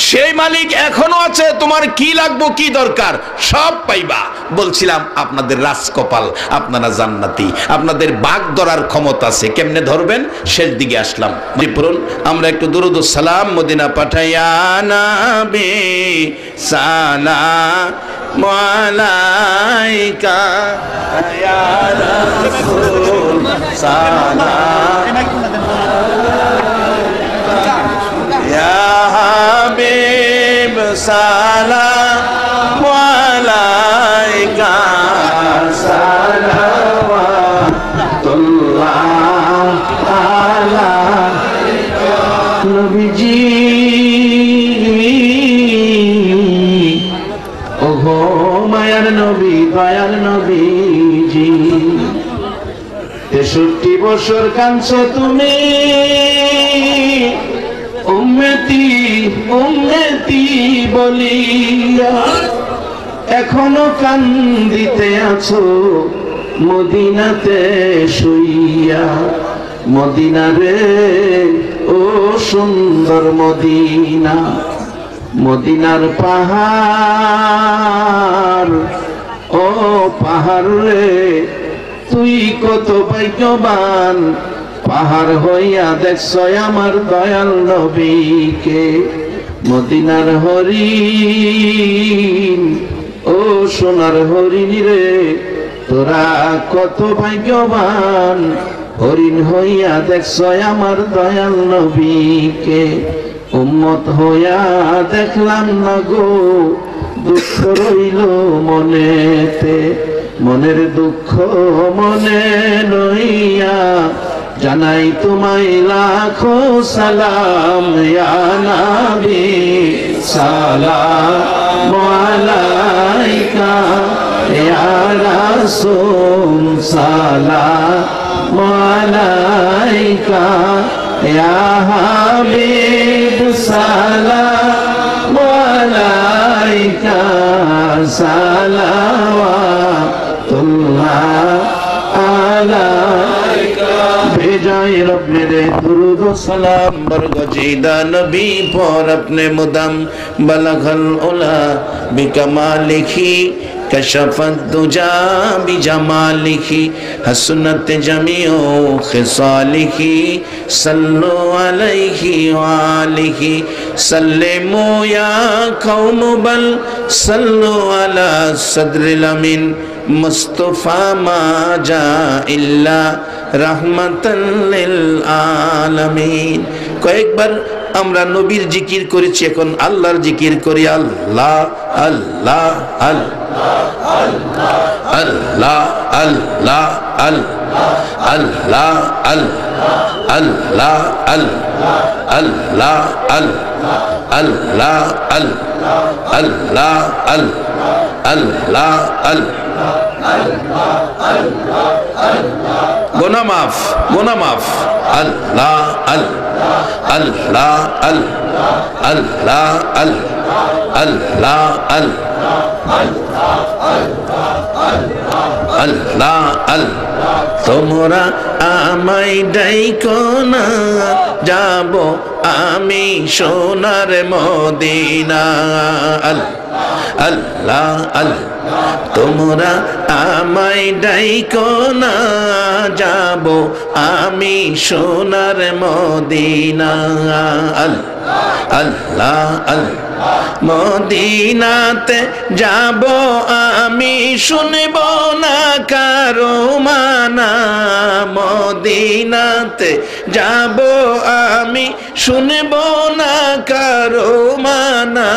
সেই মালিক এখনো আছে। তোমার কি লাগবো, কি দরকার, সব পাইবা। বলছিলাম আপনাদের রাজকপাল, আপনারা জান্নাতি, আপনাদের বাগ ধরার ক্ষমতা আছে। কেমনে ধরবেন? শেষ দিকে আসলাম। পড়ুন, আমরা একটু দুরূদ ও সালাম মদিনা পাঠাইয়া নবী সালাম আলাইকা ইয়া রাসূল সালাম ইয়া হাবিব সালাম আলাইকা সালাওয়াতুল্লাহ আলাইকা নবীজি। ওহো মায়ার নবী, দয়ার নবীজি, 63 বছর কাঁদছো তুমি, উম্মতি উম্মতি বলিয়া, এখনো কান্দিতে আছো মদিনাতে শুইয়া। মদিনা রে ও সুন্দর মদিনা, মদিনার পাহাড়, ও পাহাড় রে তুই কত ভাগ্যবান, পাহাড় হইয়া দেখছ আমার দয়াল নবীকে। মদিনার হরিণ ও সোনার হরিণ রে, তোরা কত ভাগ্যবান, হরিণ হইয়া দেখছ আমার দয়াল নবীকে। উম্মত হইয়া দেখলাম না গো, দুঃখ রইল মনেতে, মনের দুঃখ মনে লইয়া জানাই তোমায় লাখো সালাম ইয়া নবী, সালাম আলাইকা ইয়া রাসূল, সালাম আলাইকা ইয়া হাবিব, সালাম আলাইকা, সালাওয়াতুল্লাহ আলাইকা। भेजाए रब मेरे दुरूद व सलाम बरगजीदा नबी पर अपने मुदम बलगल उला बिकमालिही कशफत दुजा बिजमालिही हसनत जमीओ खिसालिही सल्लु अलैहि वालिही सल्लिमु या कौम बल सल्लु अला सद्रिल अमीन मुस्तफा मा जा इल्ला रहमतन लिल आलामीन। কয়েকবার আমরা নবীর জিকির করেছি, এখন আল্লাহর জিকির করি। আল্লাহ আল্লাহ আল্লাহ আল্লাহ আল্লাহ আল্লাহ আল্লাহ আল্লাহ আল্লাহ আল্লাহ আল্লাহ গুনাহ মাফ, গুনাহ মাফ। আল্লাহ আল্লাহ আল্লাহ আল্লাহ আল্লাহ আল্লাহ। তোমরা আমায় ডাইকো না, যাব আমি সোনার মদিনা। আল্লাহ আল্লাহ। তোমরা আমায় ডাইকো না, যাব আমি সোনার মদিনা। আল্লাহ আল্লাহ। মদিনাতে যাব আমি, শুনব না কারো মানা। মদিনাতে যাব আমি, শুনব না কারো মানা।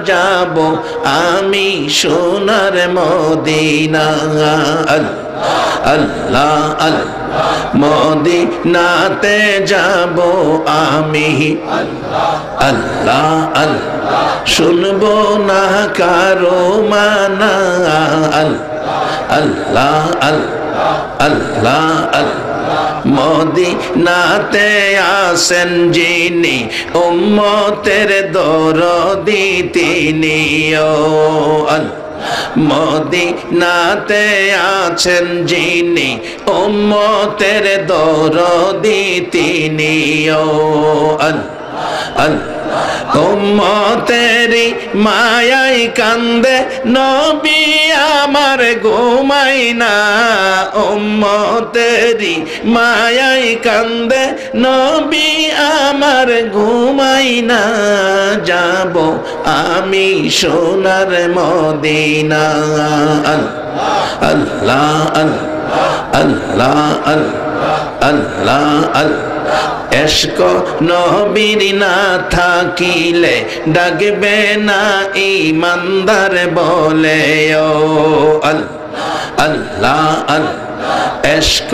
যাব আমি সোনার মদিনা। আল্লাহ আল্লাহ। মদিনাতে যাব আমি, আল্লাহ আল্লাহ। শুনবো না কারো মানা। আল্লাহ আল্লাহ আল্লাহ আল্লাহ। মদিনাতে আসেন যিনি, উম্মতের দরদি তিনি। ও আল্লাহ। মদিনাতে আছেন যিনি, উম্মতের দরদি তিনি। ও আল্লাহ আল্লাহ। উম্মতেরি মায়াই কান্দে নবী আমার ঘুমাই না। উম্মতেরি মায়াই কান্দে নবী আমার ঘুমাই না। যাব আমি সোনার মদিনা। আল্লাহ আল্লাহ আল্লাহ আল্লাহ আল্লাহ। এশক নবীর না থাকিলে ডাকবে না ঈমানদার বলে। ও আল্লাহ আল্লাহ। এশক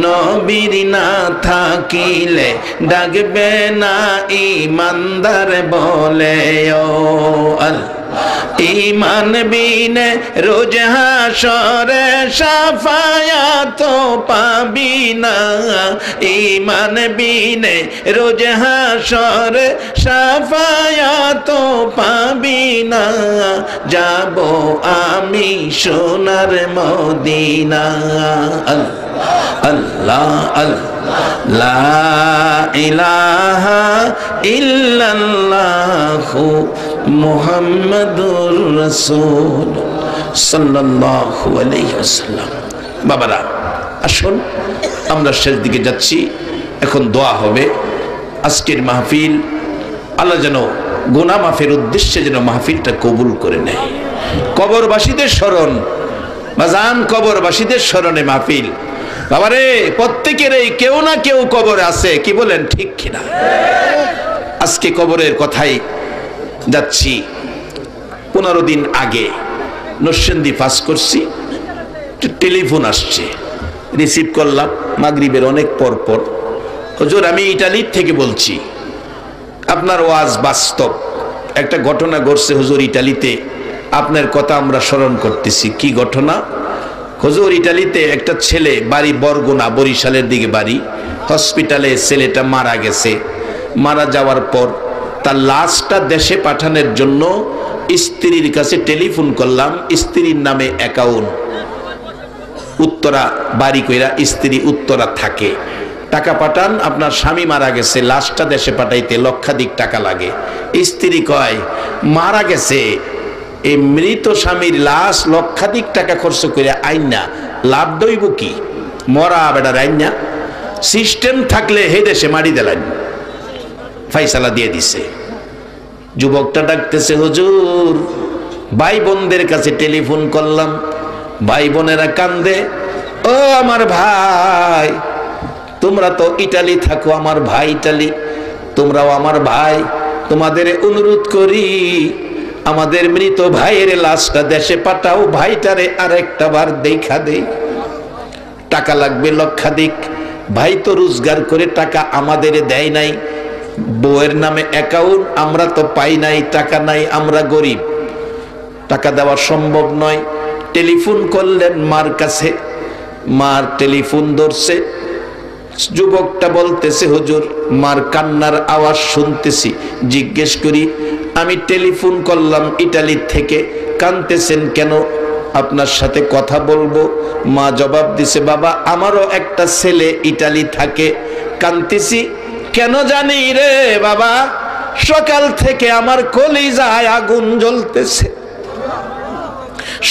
নবীর না থাকিলে ডাকবে না ঈমানদার বলে। ও আল্লাহ। ঈমান বিনে রোজ হাশরে শাফায়াত পাবি না। ঈমান বিনে রোজ হাশরে শাফায়াত পাবি না। যাব আমি সোনার মদিনা। আল্লাহ আল্লাহ। লা ইলাহা ইল্লাল্লাহু মুহাম্মাদুর রাসূল সাল্লাল্লাহু আলাইহি ওয়াসাল্লাম। বাবারা আসুন, আমরা শেষ দিকে যাচ্ছি, এখন দোয়া হবে। আজকের মাহফিল আল্লাহ যেন গুনাহ মাফের উদ্দেশ্যে যেন মাহফিলটা কবুল করে নেয়। কবরবাসীদের স্মরণ, বাজান কবরবাসীদের স্মরণে মাহফিল। বাবারে প্রত্যেকের এই কেউ না কেউ কবরে আছে, কি বলেন ঠিক কিনা? আজকে কবরের কথাই যাচ্ছি। 15 দিন আগে নরসিংদী পাস করছি, টেলিফোন আসছে, রিসিভ করলাম মাগরিবের অনেক পর পর। হুজুর আমি ইটালি থেকে বলছি, আপনার ওয়াজ বাস্তব, একটা ঘটনা ঘটছে হুজুর ইটালিতে, আপনার কথা আমরা স্মরণ করতেছি। কি ঘটনা? হুজুর ইটালিতে একটা ছেলে, বাড়ি বরগুনা, বরিশালের দিকে বাড়ি, হসপিটালে ছেলেটা মারা গেছে। মারা যাওয়ার পর তার লাশটা দেশে পাঠানোর জন্য স্ত্রীর কাছে টেলিফোন করলাম। স্ত্রীর নামে অ্যাকাউন্ট, উত্তরা বাড়ি কইরা স্ত্রী উত্তরা থাকে, টাকা পাঠান, আপনার স্বামী মারা গেছে, লাশটা দেশে পাঠাইতে লক্ষাধিক টাকা লাগে। স্ত্রী কয় মারা গেছে, এই মৃত স্বামীর লাশ লক্ষাধিক টাকা খরচ করে আইনা লাভ দইব কি? মরা বেটার আইনা সিস্টেম থাকলে হে দেশে মারি দিলেন, ফাইসালা দিয়ে দিছে। যুবকটা ডাকতেছে, হুজুর ভাই বোনদের কাছে টেলিফোন করলাম, ভাই বোনেরা কান্দে, ও আমার ভাই, তোমরা তো ইটালি থাকো, আমার ভাই ইটালি, তোমরাও আমার ভাই, তোমাদের অনুরোধ করি আমাদের মৃত ভাইয়ের লাশটা দেশে পাঠাও, ভাইটারে আরেকটা বার দেখা দেই, টাকা লাগবে লক্ষাধিক। ভাই তো রোজগার করে টাকা আমাদের দেয় নাই, বউয়ের নামে অ্যাকাউন্ট, আমরা তো পাই নাই, টাকা নাই, আমরা গরিব, টাকা দেওয়া সম্ভব নয়। টেলিফোন করলেন মার কাছে, মার টেলিফোন ধরছে। যুবকটা বলতেছে, হুজুর মার কান্নার আওয়াজ শুনতেছি। জিজ্ঞেস করি, আমি টেলিফোন করলাম ইটালি থেকে, কাঁদতেছেন কেন? আপনার সাথে কথা বলবো। মা জবাব দিছে, বাবা আমারও একটা ছেলে ইটালি থাকে, কাঁদতেছি কেন জানি রে বাবা, সকাল থেকে আমার কলিজায় আগুন জ্বলতেছে,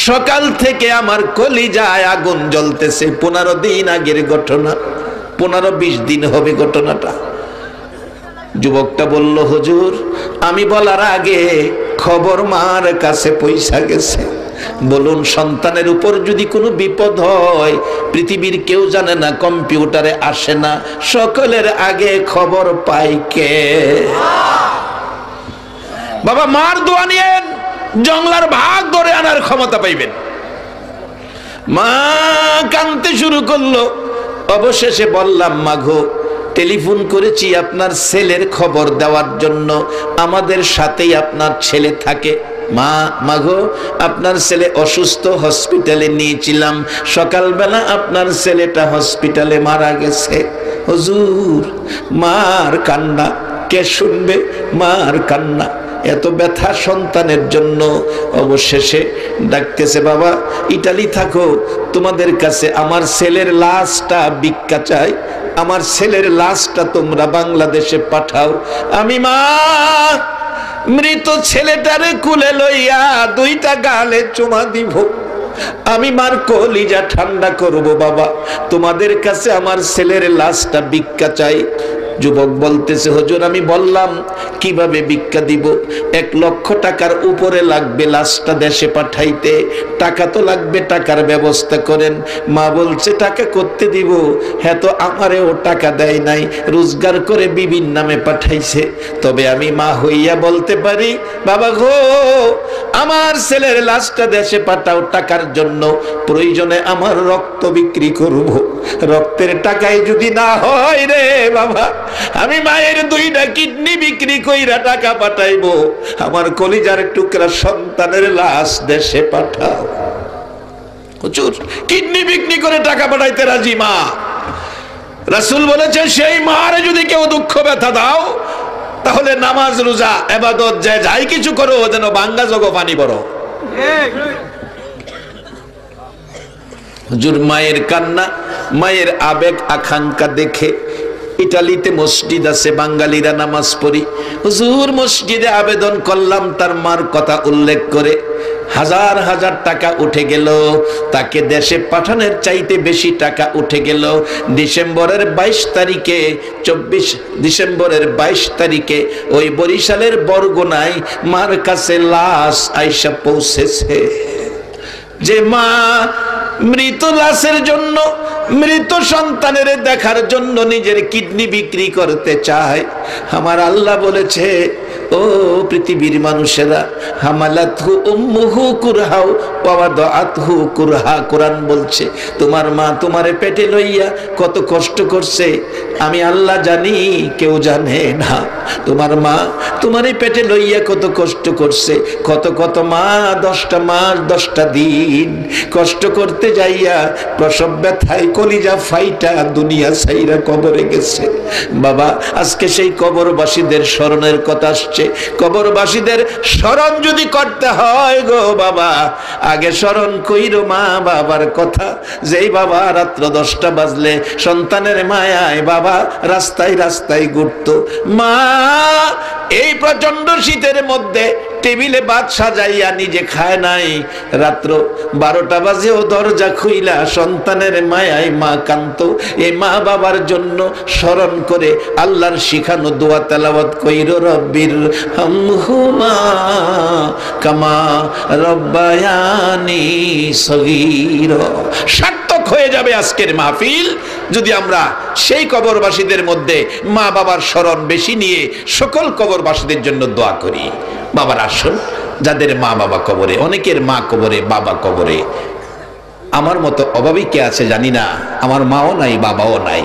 সকাল থেকে আমার কলিজায় আগুন জ্বলতেছে। 15 দিন আগের ঘটনা, 15-20 দিন হবে ঘটনাটা। যুবকটা বলল, হুজুর আমি বলার আগে খবর মার কাছে পৌঁছা গেছে, বলুন সন্তানের উপর যদি কোনো বিপদ হয় পৃথিবীর কেউ জানে না, কম্পিউটারে আসে না, সকলের আগে খবর পাই কে? বাবা মার দোয়া নিয়েন, জংলার ভাগ ধরে আনার ক্ষমতা পাইবেন। মা কাঁদতে শুরু করলো। অবশেষে বললাম, মাগো টেলিফোন করেছি আপনার ছেলের খবর দেওয়ার জন্য, আমাদের সাথেই আপনার ছেলে থাকে। মা মাগো আপনার ছেলে অসুস্থ, হসপিটালে নিয়েছিলাম, সকালবেলা আপনার ছেলেটা হসপিটালে মারা গেছে। হুজুর মার কান্না কে শুনবে? মার কান্না, এত ব্যথা সন্তানের জন্য। অবশেষে ডাকতেছে, বাবা ইটালি থাকো, তোমাদের কাছে আমার ছেলের লাশটা ভিক্ষা চাই, আমার ছেলের লাশটা তোমরা বাংলাদেশে পাঠাও। আমি মা মৃত ছেলেটারে কুলে লইয়া 2টা গালে চুমা দিব, আমি মার কলিজা ঠান্ডা করব। বাবা তোমাদের কাছে আমার ছেলের লাশটা ভিক্ষা চাই। যুবক বলতেছে, হুজুর আমি বললাম কিভাবে ভিক্ষা দিব, 1 লক্ষ টাকার উপরে লাগবে লাশটা দেশে পাঠাইতে, টাকা তো লাগবে, টাকার ব্যবস্থা করেন। মা বলছে টাকা করতে দিব, হ্যাঁ তো আমারেও টাকা দেয় নাই, রোজগার করে বিবির নামে পাঠাইছে। তবে আমি মা হইয়া বলতে পারি, বাবা গো আমার ছেলের লাশটা দেশে পাঠাও, টাকার জন্য প্রয়োজনে আমার রক্ত বিক্রি করব, রক্তের টাকায় যদি না হয় রে বাবা, আমি মায়ের 2টা কিডনি বিক্রি কইরা টাকা পাঠাইবো, আমার কলিজার টুকরা সন্তানের লাশ দেশে পাঠাও। হুজুর কিডনি বিক্রি করে টাকা পাঠাইতে রাজি মা। রাসূল বলেছে, সেই মারে যদি কেউ দুঃখ ব্যথা দাও, তাহলে নামাজ রোজা ইবাদত যাই কিছু করো, যেন ভাঙ্গা জগো পানি বড়। হুজুর মায়ের কান্না, মায়ের আবেগ আকাঙ্ক্ষা দেখে ইটালিতে মসজিদ আছে, বাঙালিরা নামাজ পড়ি। হুজুর মসজিদে আবেদন করলাম, তার মার কথা উল্লেখ করে হাজার হাজার টাকা উঠে গেল, তাকে দেশে পাঠানোর চাইতে বেশি টাকা উঠে গেল। ডিসেম্বরের 22 তারিখে 24 ডিসেম্বরের 22 তারিখে ওই বরিশালের বরগুনায় মার কাছে লাশ আইসা পৌঁছেছে। যে মা মৃত লাশের জন্য, মৃত সন্তানের দেখার জন্য নিজের কিডনি বিক্রি করতে চায়, আমার আল্লাহ বলেছে, ও পৃথিবীর মানুষেরা, হামালাতহু উম্মুহু কুরহাও ওয়া ওয়াদাআতহু কুরহা। কোরআন বলছে তোমার মা তোমারে পেটে লইয়া কত কষ্ট করছে, আমি আল্লাহ জানি, কেউ জানে না। তোমার মা তোমারে পেটে লইয়া কত কষ্ট করছে, কত কত মা 10টা মাস 10টা দিন কষ্ট করতে যাইয়া প্রসব ব্যথায় কলিজা ফাইটা দুনিয়া ছাইরা কবরে গেছে। বাবা আজকে সেই কবরবাসীদের স্মরণের কথা আসছে। কবরবাসীদের স্মরণ যদি করতে হয় গো বাবা, আগে স্মরণ কইরো মা বাবার কথা। যেই বাবা রাত্র 10টা বাজলে সন্তানের মায়ায় বাবা রাস্তায় রাস্তায় ঘুরতো। মা এই প্রচন্ড শীতের মধ্যে টেবিলে ভাত সাজাইয়া নিজে খায় নাই, রাত্র 12টা বাজেও দরজা খুইলা সন্তানের মায়ায় মা কান্ত। এই মা বাবার জন্য স্মরণ করে আল্লাহর শিখানো দোয়া তেলাওয়াত কইরো, রব্বির হামহুমা কামা রব্বায়ানি সগীরা। সার্থক হয়ে যাবে আজকের মাহফিল যদি আমরা সেই কবরবাসীদের মধ্যে মা বাবার স্মরণ বেশি নিয়ে সকল কবরবাসীদের জন্য দোয়া করি। বাবার আসুন, যাদের মা বাবা কবরে, অনেকের মা কবরে, বাবা কবরে। আমার মতো অভাবী কে আছে জানি না, আমার মাও নাই বাবাও নাই।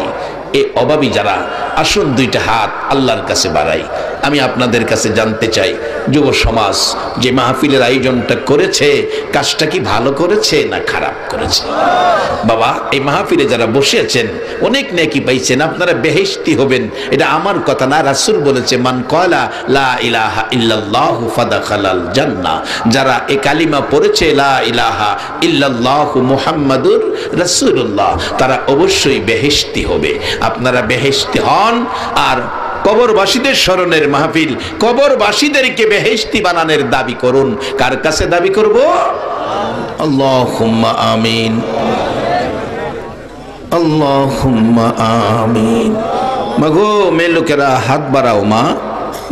এই অভাবী যারা, আসুন 2টা হাত আল্লাহর কাছে বাড়াই। আমি আপনাদের কাছে জানতে চাই, যুব সমাজ যে মাহফিলের আয়োজনটা করেছে, কাজটা কি ভালো করেছে না খারাপ করেছে? বাবা এই মাহফিলে যারা বসে আছেন অনেক নেকি পাইছেন, আপনারা বেহেশতি হবেন, এটা আমার কথা না, রাসূল বলেছে, মান ক্বালা লা ইলাহা ইল্লাল্লাহু ফাদাখালাল জান্নাহ। যারা এই কালিমা পড়েছে লা ইলাহা ইল্লাল্লাহু মুহাম্মাদুর রাসূলুল্লাহ, তারা অবশ্যই বেহেশতি হবে। আপনারা বেহেশতি হন। আর কবরবাসীদের স্মরণের মাহফিল, কবরবাসীদেরকে বেহেশতি বানানোর দাবি করুন। কার কাছে দাবি করব? আল্লাহুম্মা আমিন, আল্লাহুম্মা আমিন। মাগো মেয়ে লোকেরা হাত বাড়াও মা,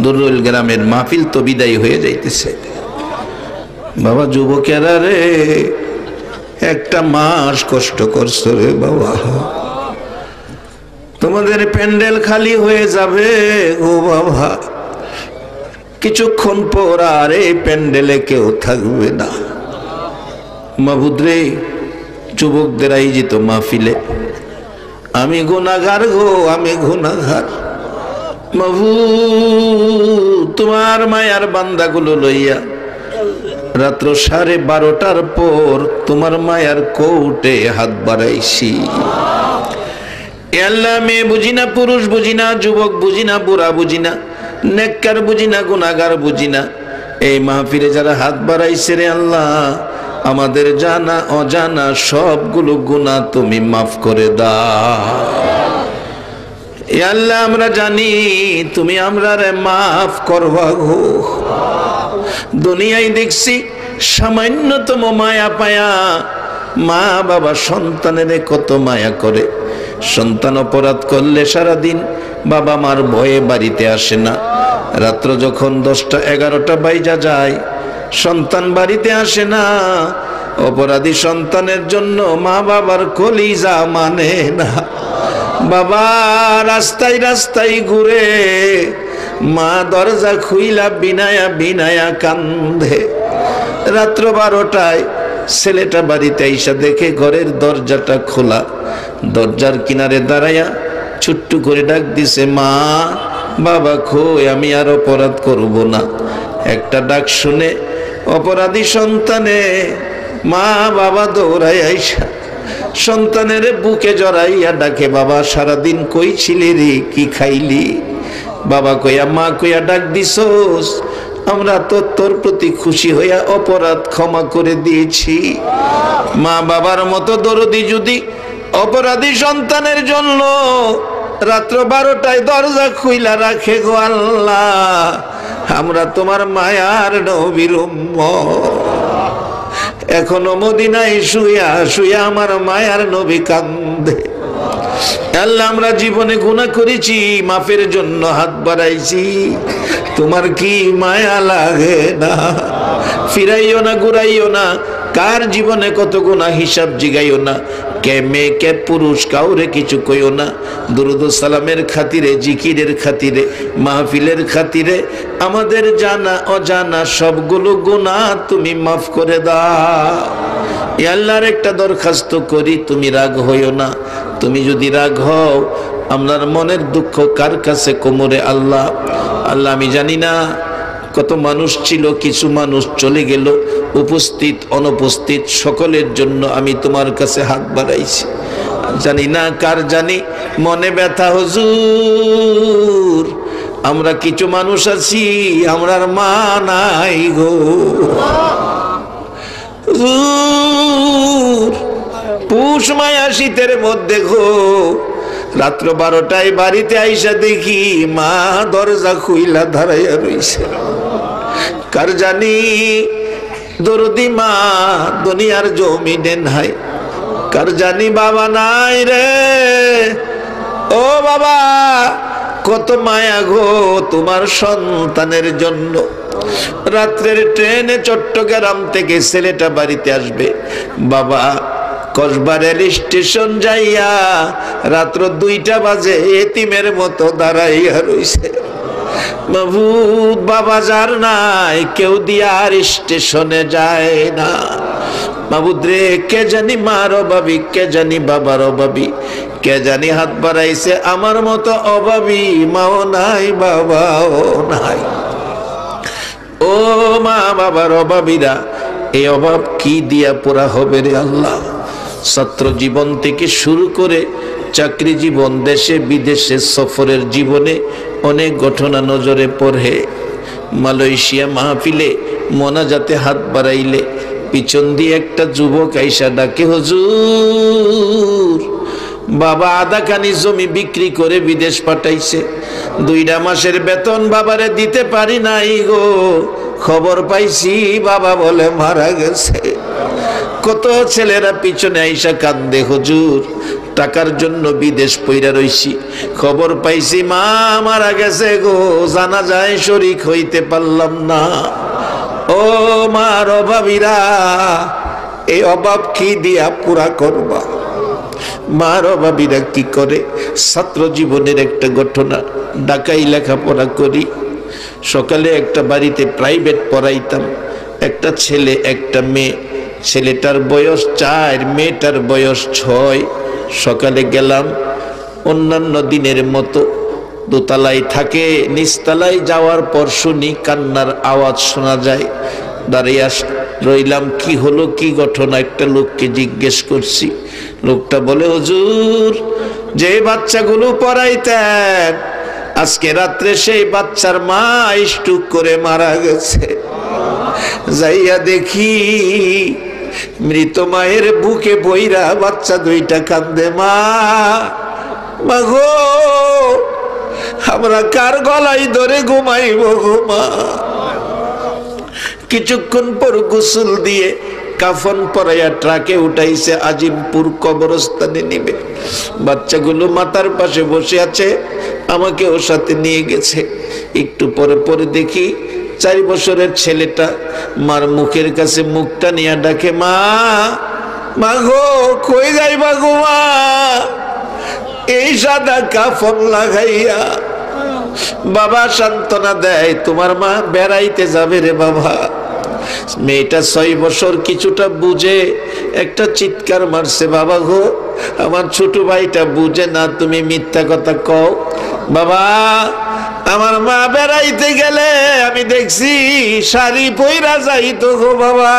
দুরুল গ্রামের মাহফিল তো বিদায় হয়ে যাইতেছে। বাবা যুবকেরা রে, একটা মাস কষ্ট করছো রে বাবা, তোমাদের প্যান্ডেল খালি হয়ে যাবে ও বাবা, কিছুক্ষণ পর আর এই প্যান্ডেলে কেউ থাকবে না। মাবুদ রে, যুবকদের আয়োজিত মাহফিলে আমি গুনাহগার গো, আমি গুনাহগার। মাবুদ তোমার মায়ার বান্দাগুলো লইয়া রাত্র 12:30টার পর তোমার মায়ার কোর্টে হাত বাড়াইছি। আল্লাহ মেয়ে বুঝি না, পুরুষ বুঝি না, যুবক বুঝি না, বুড়া বুঝি না, নেককার বুঝি না, গুনাহগার বুঝি না, এই মাহফিলে যারা হাত বাড়াইছে রে আল্লাহ, আমাদের জানা অজানা সবগুলো গুনাহ তুমি মাফ করে দাও। এ আল্লাহ আমরা জানি তুমি আমরারে মাফ করবা গো। দুনিয়ায় দেখছি সামান্যতম মায়া পায়া মা বাবা সন্তানের কত মায়া করে। সন্তান অপরাধ করলে সারাদিন বাবা মার ভয়ে বাড়িতে আসে না। রাত্র যখন 10টা 11টা বাইজা যায়, সন্তান বাড়িতে আসে না। অপরাধী সন্তানের জন্য মা বাবার কলিজা মানে না। বাবা রাস্তায় রাস্তায় ঘুরে, মা দরজা খুইলা বিনায়া বিনায়া কান্দে। রাত্র 12টায় ছেলেটা বাড়িতে আইসা দেখে ঘরের দরজাটা খোলা। দরজার কিনারে দাঁড়াইয়া ছোট্ট করে ডাক দিছে, মা বাবা কই, আমি আর অপরাধ করব না। একটা ডাক শুনে অপরাধী সন্তানে মা বাবা দৌড়াই আইসা সন্তানের বুকে জড়াইয়া ডাকে, বাবা সারাদিন কই ছিলি রে, কি খাইলি? বাবা কইয়া মা কইয়া ডাক দিছস, আমরা তো তোর প্রতি খুশি হইয়া অপরাধ ক্ষমা করে দিয়েছি। মা বাবার মতো দরদি যদি অপরাধী সন্তানের জন্য রাত্র 12টায় দরজা খুইলা রাখে গো আল্লাহ। আমরা তোমার মায়ার নবীর উম্মত, এখনো মদিনায় শুয়া শুয়া আমার মায়ার নবী কান্দে। আল্লাহ আমরা জীবনে গুনাহ করেছি, মাফের জন্য হাত বাড়াইছি, তোমার কি মায়া লাগে না? ফিরাইও না, ঘুরাইও না, কার জীবনে কত গুনাহ হিসাব জিগাইও না, কে মেয়ে কে পুরুষ কাউরে কিছু কইও না। দুরুদ ও সালামের খাতিরে, জিকিরের খাতিরে, মাহফিলের খাতিরে আমাদের জানা অজানা সবগুলো গুনাহ তুমি মাফ করে দাও। এ আল্লাহর একটা দরখাস্ত করি, তুমি রাগ হইও না। তুমি যদি রাগ হও, আপনার মনের দুঃখ কার কাছে কোমরে আল্লাহ? আল্লাহ আমি জানি না কত মানুষ ছিল, কিছু মানুষ চলে গেল, উপস্থিত অনুপস্থিত সকলের জন্য আমি তোমার কাছে হাত বাড়াইছি। জানি না কার জানি মনে ব্যথা হুজুর, আমরা কিছু মানুষ আছি আমরার মা নাই গো হুজুর। পুষ মায়া শীতের মধ্যে গো রাত্র 12টায় বাড়িতে আইসা দেখি মা দরজা খুইলা দাঁড়াইয়া রইছে। কার জানি দরদি মা দুনিয়ার জমিনে নাই, কার জানি বাবা নাই রে। ও বাবা, কত মায়া গো তোমার সন্তানের জন্য। রাত্রের ট্রেনে চট্টগ্রাম থেকে ছেলেটা বাড়িতে আসবে, বাবা কসবা রেল স্টেশন যাইয়া রাত্র 2টা বাজে এতিমের মতো দাঁড়াইয়া রইছে। মাহবুব বাবা যার নাই, কেউ দিয়া আর স্টেশনে যায় না। মাহবুব রে, কে জানি মার অভাবী, কে জানি বাবার অভাবী, কে জানি হাত বাড়াইছে আমার মতো অভাবী মাও নাই বাবাও নাই। ও মা বাবার অভাবীরা, এই অভাব কি দিয়া পুরা হবে রে আল্লাহ? ছাত্র জীবন থেকে শুরু করে চাকরি জীবন, দেশে বিদেশে সফরের জীবনে অনেক ঘটনা নজরে পড়ে। মালয়েশিয়া মাহফিলে মোনাজাতে হাত বাড়াইলে পিছন দিয়ে একটা যুবক আইসা ডাকে, হুজুর বাবা আধাখানি জমি বিক্রি করে বিদেশ পাঠাইছে, 2টা মাসের বেতন বাবারে দিতে পারি নাই গো, খবর পাইছি বাবা বলে মারা গেছে। কত ছেলেরা পিছনে আইসা কান্দে, হুজুর টাকার জন্য বিদেশ পইরা রইছি, খবর পাইছি মা মারা গেছে গো, জানাজায় শরীক হইতে পারলাম না। ও মার অভাবীরা, এই অভাব কি দিয়া পুরা করবা? মার অভাবীরা কি করে? ছাত্র জীবনের একটা ঘটনা, ঢাকায় লেখাপড়া করি, সকালে একটা বাড়িতে প্রাইভেট পড়াইতাম, একটা ছেলে একটা মেয়ে, ছেলেটার বয়স 4, মেয়েটার বয়স 6। সকালে গেলাম, অন্যান্য দিনের মতো দোতলায় থাকে, নিচতলায় যাওয়ার পর শুনি কান্নার আওয়াজ শোনা যায়। দাঁড়িয়ে রইলাম, কি হলো কি ঘটনা? একটা লোককে জিজ্ঞেস করছি, লোকটা বলে, হুজুর যে বাচ্চাগুলো পড়াইতেন আজকে রাত্রে সেই বাচ্চার মা স্ট্রোক করে মারা গেছে। যাইয়া দেখি মৃত মায়ের বুকে বইরা বাচ্চা 2টা কান্দে, মা মাগো আমরা কার গলায় ধরে ঘুমাইব গো মা। কিছুক্ষণ পর গোসল দিয়ে কাফন পরাইয়া ট্রাকে উঠাইছে, আজিমপুর কবরস্থানে নিবে। বাচ্চাগুলো মাথার পাশে বসে আছে, আমাকে ওর সাথে নিয়ে গেছে। একটু পরে পরে দেখি 4 বছরের ছেলেটা মার মুখের কাছে মুখটা নিয়ে ডাকে, মা মাগো কই যাইবা গো মা? এই সাদা কাফন লাগাইয়া বাবা সান্ত্বনা দেয়, তোমার মা বেড়াইতে যাবে রে বাবা। মেয়েটা 6 বছর, কিছুটা বুঝে, একটা চিৎকার মারছে, বাবা গো আমার ছোট ভাইটা বুঝে না, তুমি মিথ্যা কথা কও। বাবা আমার মা বেড়াইতে গেলে আমি দেখছি শাড়ি পইরা যাইতো গো বাবা,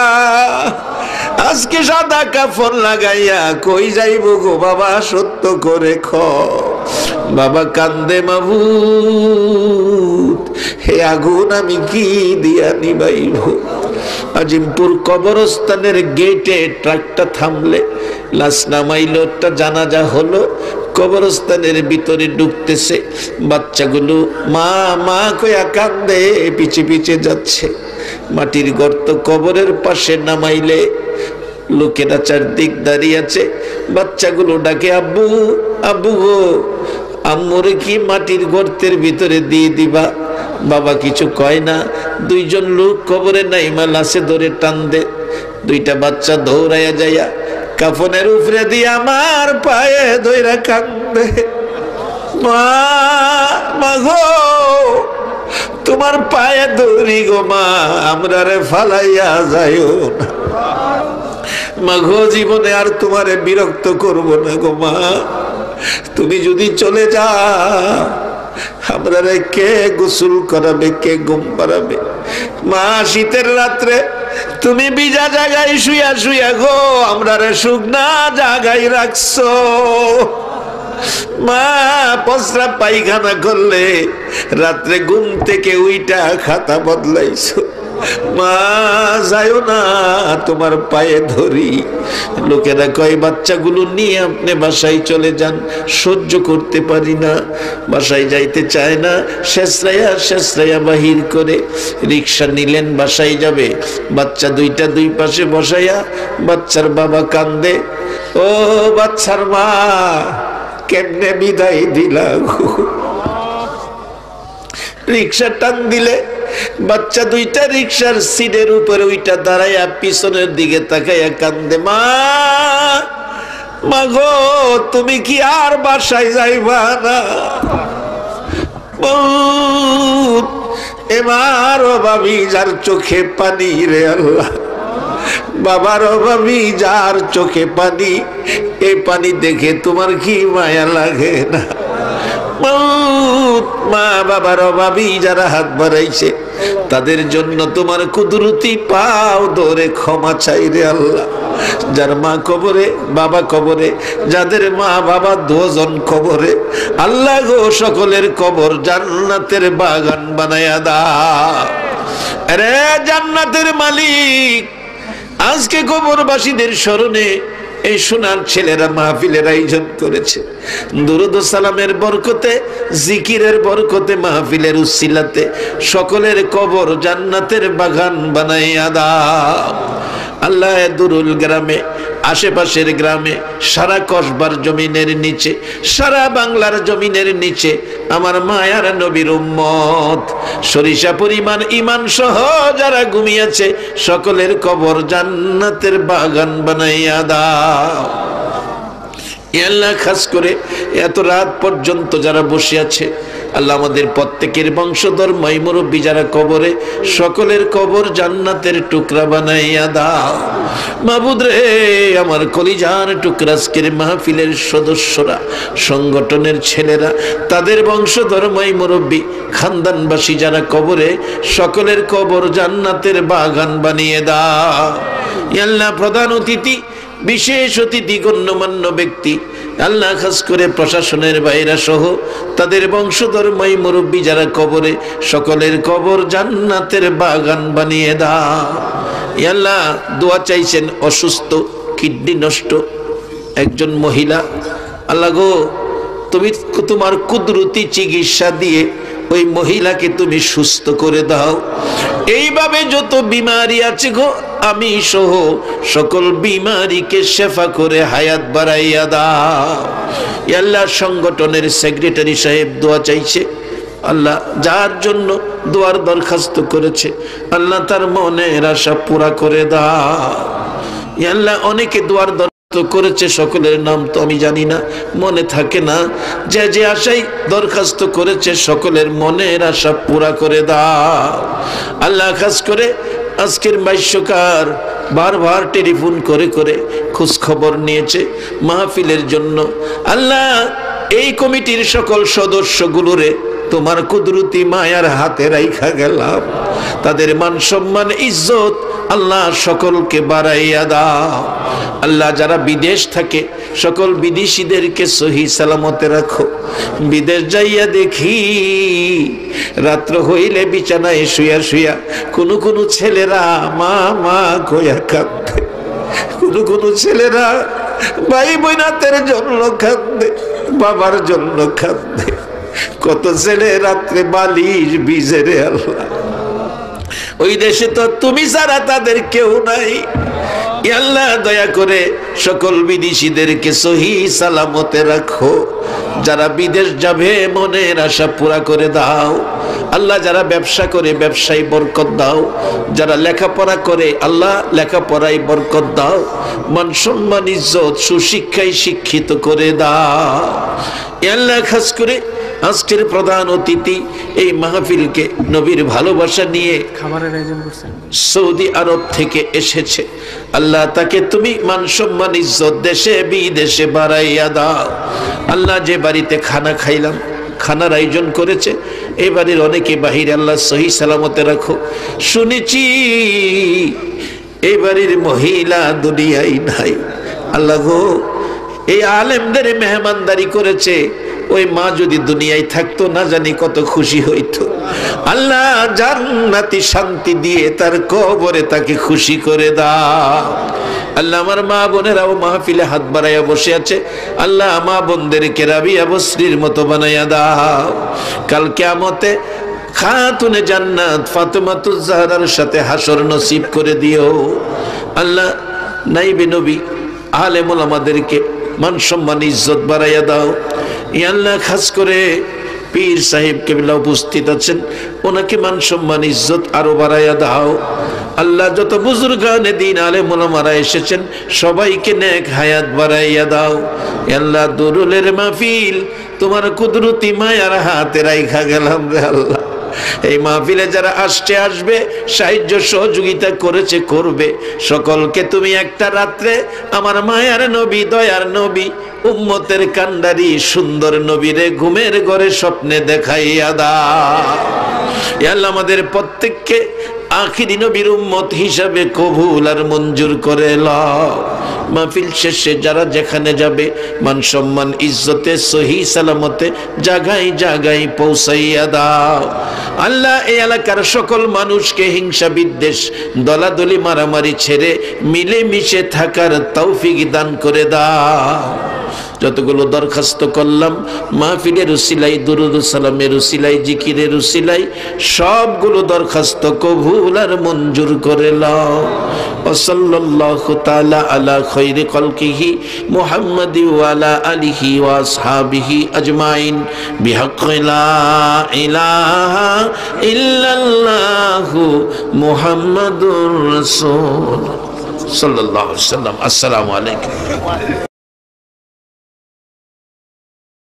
আজকে সাদা কাফন লাগাইয়া কই যাইব গো বাবা, সত্য করে খ। বাবা কান্দে, মাবুদ হে আগুন আমি কি দিয়া নিবাইব? আজিমপুর কবরস্থানের গেটে ট্রাকটা থামলে, লাশ নামাইল, একটা জানাজা হলো। কবরস্থানের ভিতরে ঢুকতেছে, বাচ্চাগুলো মা মা কইয়া কান্দে, পিছে পিছে যাচ্ছে। মাটির গর্ত কবরের পাশে নামাইলে লোকেরা চারদিক দাঁড়িয়ে আছে, বাচ্চাগুলো ডাকে আব্বু আব্বু গো, আম্মুরে কি মাটির গর্তের ভিতরে দিয়ে দিবা? বাবা কিছু কয় না। দুইজন লোক কবরে নাইমা লাশে ধরে টান দে। দুইটা বাচ্চা দৌড়াইয়া যাইয়া কাফনের উপরে দিয়ে আমার পায়ে ধইরা কান্দে, মা মা গো তোমার পায়ে ধরি গো মা, আমরা রে ফালাইয়া যাইও না মা গো, জীবনে আর তোমারে বিরক্ত করব না গো মা, তুমি যদি চলে যাও আমরা রে কে গোসল করাবে, কে ঘুম পাড়াবে? মা শীতের রাত্রে তুমি ভিজা জায়গায় শুয়া শুয়া গো আমরা রে শুকনা জায়গায় রাখছো। মা প্রস্রাব পায়খানা করলে রাত্রে ঘুম থেকে উইটা খাতা বদলাইছো। মা যাইও না, তোমার পায়ে ধরি। লোকেরা কয় বাচ্চাগুলো নিয়ে আপনি বাসায় চলে যান, সহ্য করতে পারি না, বাসায় যাইতে চায় না, শেষরাইয়া বাহির করে রিক্সা নিলেন, বাসায় যাবে। বাচ্চা দুইটা দুই পাশে বসাইয়া বাচ্চার বাবা কান্দে, ও বাচ্চার মা কেমনে বিদায় দিলা? রিক্সা টান দিলে বাচ্চা দুইটা রিক্সার সিটের উপরে ওইটা দাঁড়াইয়া পিছনের দিকে তাকাইয়া কান্দে, মা মা গো তুমি কি আর বাসায় যাইবা না? এবার ভাবি যার চোখে পানি রে আল্লাহ, বাবার ভাবি যার চোখে পানি, এই পানি দেখে তোমার কি মায়া লাগে না? মা বাবার অভাবী যারা হাত বাড়াইছে তাদের জন্য তোমার কুদরতি পাও ধরে ক্ষমা চাই রে আল্লাহ। যার মা কবরে, বাবা কবরে, যাদের মা বাবা দুজন কবরে, আল্লাহ গো সকলের কবর জান্নাতের বাগান বানায়া দাও। আরে জান্নাতের মালিক আজকে কবরবাসীদের স্মরণে এই সোনার ছেলেরা মাহফিলের আয়োজন করেছে। দুরূদ ও সালামের বরকতে, জিকিরের বরকতে, মাহফিলের উসিলাতে সকলের কবর জান্নাতের বাগান বানাইয়া দাও আল্লাহ। দুরুল গ্রামে, আশেপাশের গ্রামে, সারা কসবার জমিনের নিচে, সারা বাংলার জমিনের নিচে আমার মায়ার নবীর উম্মত সরিষা পরিমাণ ইমান সহ যারা ঘুমিয়েছে সকলের কবর জান্নাতের বাগান বানাইয়া দাও আল্লাহ। খাস করে এত রাত পর্যন্ত যারা বসে আছে আল্লাহ, আমাদের প্রত্যেকের বংশধর মুরব্বী যারা কবরে, সকলের কবর জান্নাতের টুকরা বানাইয়া দাও মাবুদ রে। আমার কলিজার টুকরা আজকের মাহফিলের সদস্যরা, সংগঠনের ছেলেরা, তাদের বংশধর মুরব্বী খানদানবাসী যারা কবরে, সকলের কবর জান্নাতের বাগান বানিয়ে দাও আল্লাহ। প্রধান অতিথি, বিশেষ অতিথি, গণ্যমান্য ব্যক্তি আল্লাহ, খাস করে প্রশাসনের বাইরা সহ তাদের বংশধর মুরব্বী যারা কবরে, সকলের কবর জান্নাতের বাগান বানিয়ে দাও আল্লাহ। দোয়া চাইছেন অসুস্থ, কিডনি নষ্ট একজন মহিলা, আল্লাহ গো তুমি তোমার কুদরতি চিকিৎসা দিয়ে ওই মহিলাকে তুমি সুস্থ করে দাও। এইভাবে যত বিমারি আছে গো, আমি সহ সকল বিমারিকে শেফা করে হায়াত বাড়াইয়া দাও আল্লাহ। সংগঠনের সেক্রেটারি সাহেব দোয়া চাইছে আল্লাহ, যার জন্য দোয়ার দরখাস্ত করেছে আল্লাহ তার মনের আশা পুরা করে দাও আল্লাহ। অনেকে দোয়ার করেছে, সকলের নাম তো আমি জানি না, মনে থাকে না। যে যে আশাই দরখাস্ত করেছে সকলের মনের আশা পুরা করে দাও আল্লাহ। খাস করে আজকের ভাষ্যকার বারবার টেলিফোন করে করে খোঁজ খবর নিয়েছে মাহফিলের জন্য আল্লাহ। এই কমিটির সকল সদস্যগুলোরে তোমার কুদরতি মায়ার হাতে রাইখা গেলাম, তাদের মান সম্মান ইজ্জত আল্লাহ সকলকে বাড়াইয়া দাও আল্লাহ। যারা বিদেশ থাকে সকল বিদেশিদেরকে সহি সালামতে রাখো। বিদেশ যাইয়া দেখি রাত্র হইলে বিছানায় শুয়া শুয়া কোনো ছেলেরা মা মা কইয়া কাঁদে, কোনো ছেলেরা ভাই বোনাতের জন্য কাঁদে, বাবার জন্য কাঁদে, কত ছেলে রাত্রে বালিশ ভিজে রে আল্লাহ। ওই দেশে তো তুমি ছাড়া তাদের কেউ নাই। আল্লাহ দয়া করে সকল বিদেশিদেরকে সহি সালামতে রাখো। যারা বিদেশ যাবে মনের আশা পুরা করে দাও আল্লাহ। যারা ব্যবসা করে ব্যবসায় বরকত দাও। যারা লেখাপড়া করে আল্লাহ লেখাপড়ায় বরকত দাও। মান সম্মান ইজ্জত সুশিক্ষায় শিক্ষিত করে দাও আল্লাহ। খাস করে আজকের প্রধান অতিথি এই মাহফিলকে নবীর ভালোবাসা নিয়ে খাবারের আয়োজন করছেন, সৌদি আরব থেকে এসেছে আল্লাহ। তাকে তুমি মান সম্মান ইজ্জত দেশে বিদেশে বাড়াইয়া দাও আল্লাহ। যে বাড়িতে খানা খাইলাম, খানার আয়োজন করেছে এই বাড়ির অনেকে বাহিরে আল্লাহ সহি সালামতে রাখো। শুনেছি এই বাড়ির মহিলা দুনিয়ায় নাই আল্লাহ গো। এই আলেমদের মেহমানদারি করেছে, ওই মা যদি দুনিয়ায় থাকতো না জানি কত খুশি হইতো আল্লাহ। জান্নাতি শান্তি দিয়ে তার কবরে তাকে খুশি করে দাও আল্লাহ। আমার মা বোনেরাও মাহফিলে হাত বাড়াইয়া বসে আছে আল্লাহ। মা বোনদেরকে রাবিয়া বসরির মতো বানাইয়া দাও। কাল কিয়ামতে খাতুনে জান্নাত ফাতেমাতুজ জাহরার সাথে হাসর নসিব করে দিও আল্লাহ। নাইবে নবী আলেমুল আমাদেরকে মান সম্মান ইজ্জত বাড়াইয়া দাও আল্লাহ। খাস করে পীর সাহেব কেবলা উপস্থিত আছেন, ওনাকে মান সম্মান ইজ্জত আরো বাড়াইয়া দাও আল্লাহ। যত বুজুর্গানে দিন আলেম ওলামারা এসেছেন সবাইকে নেক হায়াত বাড়াইয়া দাও আল্লাহ। দুরুলের মাহফিল তোমার কুদরতি মায়ার হাতে রাইখা গেলাম রে আল্লাহ। এই মাহফিলে যারা আসছে আসবে, সাহায্য সহযোগিতা করেছে করবে, সকলকে তুমি একটা রাত্রে আমার মায়ার নবী দয়ার নবী উম্মতের কান্ডারি সুন্দর নবীরে ঘুমের ঘরে স্বপ্নে দেখাইয়া দাও আল্লাহ। আমাদের প্রত্যেককে আখিরি নবীর উম্মত হিসাবে কবুল আর মঞ্জুর করে লও। মাহফিল শেষে যারা যেখানে যাবে মান সম্মান ইজ্জতে সহি সালামতে জায়গায় জায়গায় পৌঁছাইয়া দাও আল্লাহ। এই এলাকার সকল মানুষকে হিংসা বিদ্বেষ দলাদলি মারামারি ছেড়ে মিলে মিশে থাকার তৌফিক দান করে দাও। যতগুলো দরখাস্ত করলাম মাহফিলের উসিলাই দুরুদ সালামের উসিলাই জিকিরের উসিলাই সবগুলো দরখাস্ত কবুল আর মঞ্জুর করে লও। সাল্লাল্লাহু তাআলা আলা খায়রি খালকিহি মুহাম্মাদি ওয়া আলা আলিহি ওয়া আসহাবিহি আজমাইন বিহাক্কি লা ইলাহা ইল্লাল্লাহু মুহাম্মাদুর রাসূল সাল্লাল্লাহু আলাইহি ওয়াসাল্লাম। আসসালামু আলাইকুম।